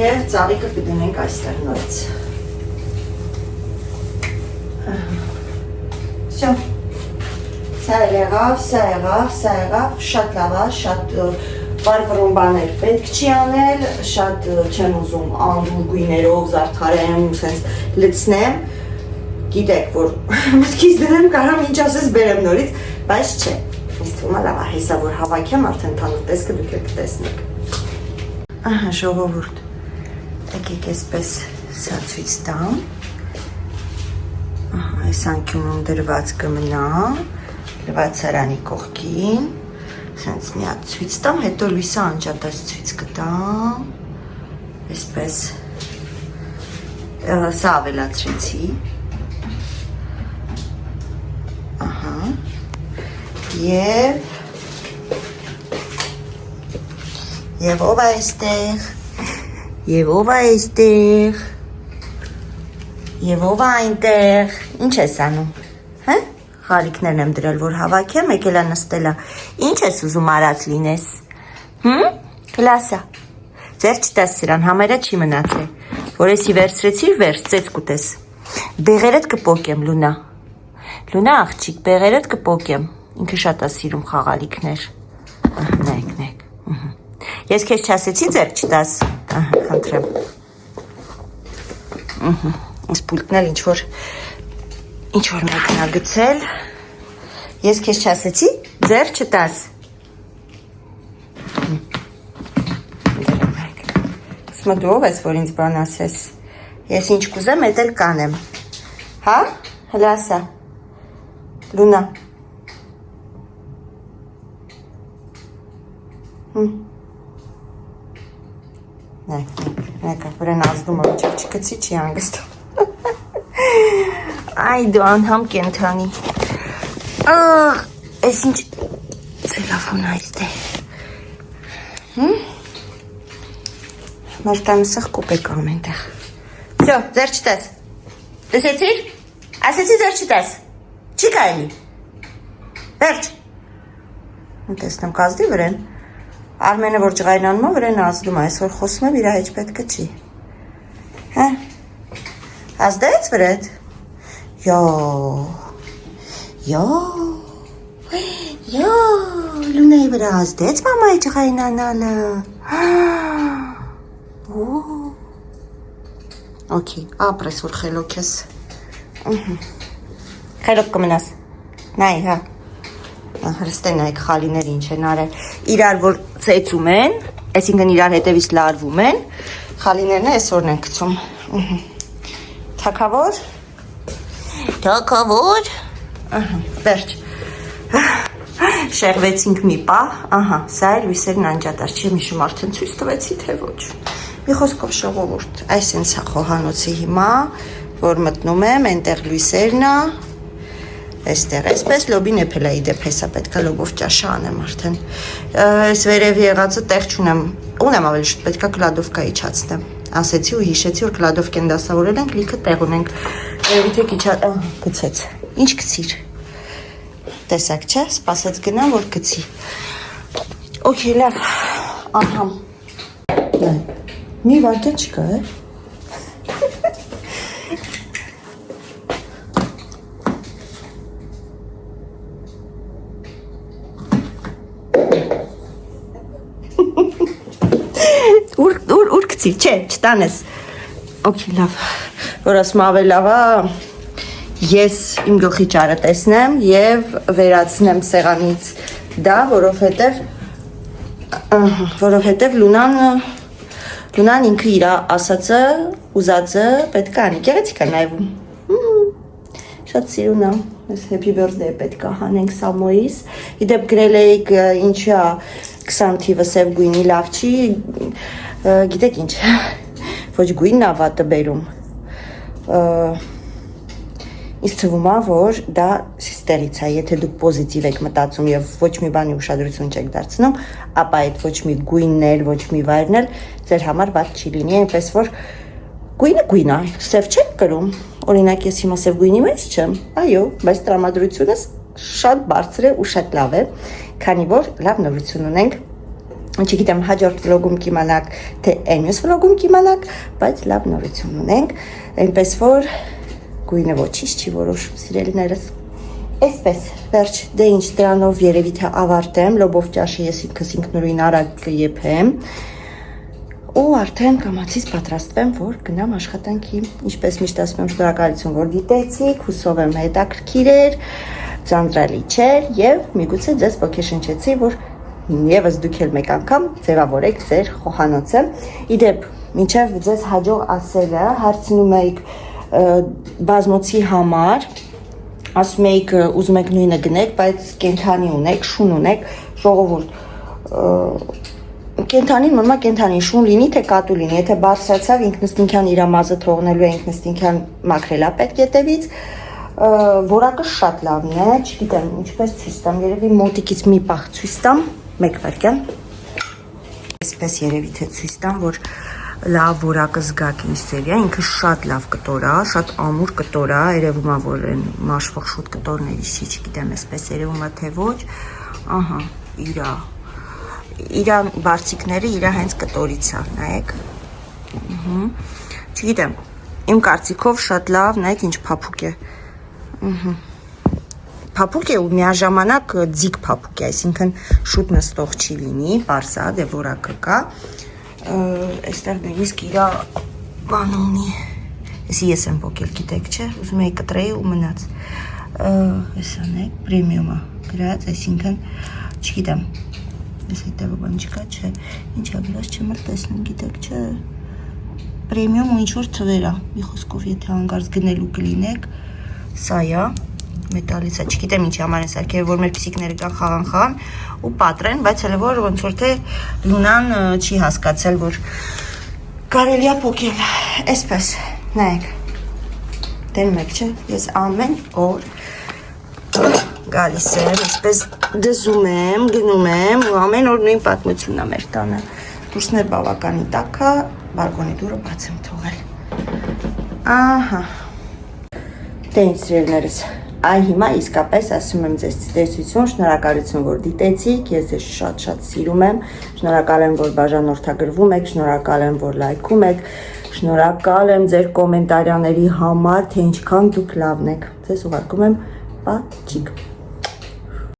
և ծաղիկը կդնենք այստեղ նորից, վсё. Սա եղավ, շատ լավ է, շատ վարվռուն բաներ պետք չի անել, շատ չեմ ուզում անդուն գույներով զարդարեմ ու սենց լցնեմ, գիտեք, որ մտքից դրեմ կարամ ինչ ասես բերեմ նորից, բայց չէ, ինձ թվում է լավ է, հեսա որ հավաքեմ, արդեն ընդհանուր տեսքը դուք եք տեսնեք։ Ահա, ժողովուրդ, եկեք այսպես սա ցույց տամ, այս անկյունում դրված կմնա, լվացարանի կողքին, սենց մի հատ ցույց տամ, հետո լույսը անջատած ցույց կտամ, այսպես, սա ավելացրեցի, և ով է այստեղ, և ով է այստեղ, և ով է այնտեղ, ինչ ես անում, հա? Խարիքներն եմ դրել, որ հավաքեմ, եկել է նստելա, ինչ ես ուզում արած լինես, կլասա, ձեր չտես սրան, համարյա չի մնացել, որ եսի վերցրեցիր վերջ, ծեց կուտես, բեղերդ կպոկեմ, լունա աղջիկ, բեղերդ կպոկեմ, ինքը շատ է սիրում խաղալիքներ, նեք, ես քեզ չասեցի ձեր չտաս, խնդրեմ, այս պուլտն էլ ինչ-որ մեկն է գցել, ես քեզ չասեցի, ձեր չտաս, ասմա դու ով ես, որ ինձ բան ասես, ես ինչ կուզեմ, էդ էլ կանեմ, հա, հլա ասա, լունա, նեկա, վրեն ազդում է, չկցի չի անգստում, Այ դու անհամ կենթանի, ես ինչ ծելավուն այստեղ, մեր տանը սեղ կուպեք ամենտեղ, վсё, ձեր չտես, տեսեցիր, ասեցի ձեր չտես, չի կայելի, վերջ, տեսնեմ կազդի վրեն, Արմենը որ ջղայնանում է վրեն ազդում է, այսօր խոսում եմ իրա հեչ պետքը չի, ազդեց վրետ, լունայի վրա ազդեց մամայի ջղայնանալը, օքի, ապրես որ խելոք ես, խելոք կմնաս, նայ, հա, հրստեն այք խալիներ ինչ են արել, իրար որ ծեցում են, Այսինքն իրար հետևից լարվում են, խալիներն այսօրն են գցում։ Թակավոր։ Թակավոր։ Վերջ։ Շեղվեցինք մի պահ, սա է լույսերն անջատար, չեմ հիշում արդեն ցույց տվեցի, թե ոչ։ Մի խոսքով ժողովուրդ, այս ինձ խոհանոցի հիմա, որ մտնում եմ, այնտեղ լույսերն է, այստեղ, այսպես լոբին էփել է իդեպ հեսա պետք է լոբով ճաշը անեմ արդեն։ Այս վերև եղածը տեղ չունեմ, ունեմ ավելի շուտ պետք է կլադովկա իջացնեմ։ Ասեցի ու հիշեցի, որ կլադովկեն դասավորել ենք, լիքը տեղ ունենք։ Երևի թե գցեց։ Ինչ գցիր։ Տեսակ չէ, սպասեց գնամ, որ գցի։ Okay, լավ։ Ահա։ Մի վարկեն չկա, է։ Ուր գցիր, չէ, չտանես։ Okay, լավ։ Որ ասում ավելի լավ է, ես իմ գլխի ճարը տեսնեմ եւ վերացնեմ սեղանից դա, որովհետեւ Լունան ինքը իր ասածը, ուզածը պետք է անի։ Գեղեցիկ է նայվում։ Շատ սիրուն է։ Այս happy birthday պետք է հանենք Սամոյից։ Իդեպ գրել էիք ինչա 20 թիվը սև գույնի լավ չի, գիտեք ինչ, ոչ գույնն է վատը բերում։ Ինձ թվում է, որ դա ստեղից է, եթե դուք պոզիտիվ եք մտածում եւ ոչ մի բանի ուշադրություն չեք դարձնում, ապա այդ ոչ մի գույնն էլ, ոչ մի վայրն էլ ձեր համար վատ չի լինի, այնպես որ գույնը գույն է, սև չեք կրում։ Օրինակ ես հիմա սև գույնի մեջ չեմ, այո, բայց տրամադրությունս շատ բարձր է ու շատ լավ է, քանի որ լավ նորություն ունենք։ Չգիտեմ, հաջորդ վլոգում կիմանաք, թե մյուս վլոգում կիմանաք, բայց լավ նորություն ունենք, այնպես որ գույնը ոչինչ չի որոշում, սիրելիներս։ Այսպես, վերջ, դե ինչ դրանով երևի թե ավարտեմ, լոբով ճաշը ես ինքս ինքնուրույն արագ կեփեմ ու արդեն կամացից պատրաստվեմ, որ գնամ աշխատանքի։ Ինչպես միշտ ասում եմ, շնորհակալություն, որ դիտեցիք, հուսով եմ հետաքրքիր էր, ձանձրալի չէր եւ միգուցե ձեզ ոգեշնչեցի, որ եւս դուք էլ մեկ անգամ ձևավորեք ձեր խոհանոցը։ Իդեպ, մինչեւ ձեզ հաջող ասելը հարցնում եք բազմոցի համար, ասում եք ուզում եք նույնը գնեք, բայց կենթանի ունեք, շուն ունեք, ժողովուրդ, կենթանին մնա կենթանի, շուն լինի, թե կատու լինի, եթե բարձրացավ ինքնըստինքյան իր մազը թողնելու է, ինքնըստինքյան մաքրելա պետք ետևից, որակը շատ լավն է, չգիտեմ, ինչպես ցույց տամ, երևի մոտիկից մի պահ ցույց տամ, մեկ վայրկյան, այսպես երևի թե ցույց տամ, որ լավ որակը զգաք ինչ սերիա, ինքը շատ լավ կտոր է, շատ ամուր կտոր է, երևում է, որ են մաշվող շուտ կտորներից չի, չգիտեմ, այսպես երևում է, թե ոչ, ահա, իրա բարձիկները իրա հենց կտորից է, նայեք, չգիտեմ, իմ կարծիքով շատ լավ, նայեք ինչ փափուկ է, փափուկ է ու միաժամանակ ձիգ փափուկ է, այսինքն շուտ նստող չի լինի, պարզա, դե որակը կա, այստեղ նույնիսկ իրա բան ունի, եսի ես եմ ոգել, գիտեք չէ, ուզում էի կտրեի ու մնաց, այսան է, պրեմիում է գրած, այսինքն, չգիտեմ, ես հետևը բան չկա, չէ, ինչ է գրած, չեմ էլ տեսնում, գիտեք չէ, պրեմիում ու ինչ-որ թվեր է, մի խոսքով եթե հանգարց գնելու կլինեք, սա է, մետալից է, չգիտեմ ինչի համար են սարքել, որ մեր պիսիկները կան խաղան ու պատրեն, բայց հələ որ ոնց որ թե Լունան չի հասկացել, որ կարելի է փոքել, այսպես, նայեք, դեն մեկ չէ, ես ամեն օր գալիս եմ, այսպես դզում եմ, գնում եմ ու ամեն օր նույն պատմությունն է մեր տանը, դուրսն է բավականի տաք է, բալկոնի դուրը բաց եմ թողել, ահա, դե ինչ սիրելիներս, այ հիմա իսկապես ասում եմ ձեզ ցտեսություն, շնորհակալություն, որ դիտեցիք, ես ձեզ շատ սիրում եմ, շնորհակալ եմ, որ բաժանորդագրվում եք, շնորհակալ եմ, որ լայքում եք, շնորհակալ եմ ձեր կոմենտարիաների համար, թե ինչքան դուք լավն եք, ձեզ ուղարկում եմ պատճիկ։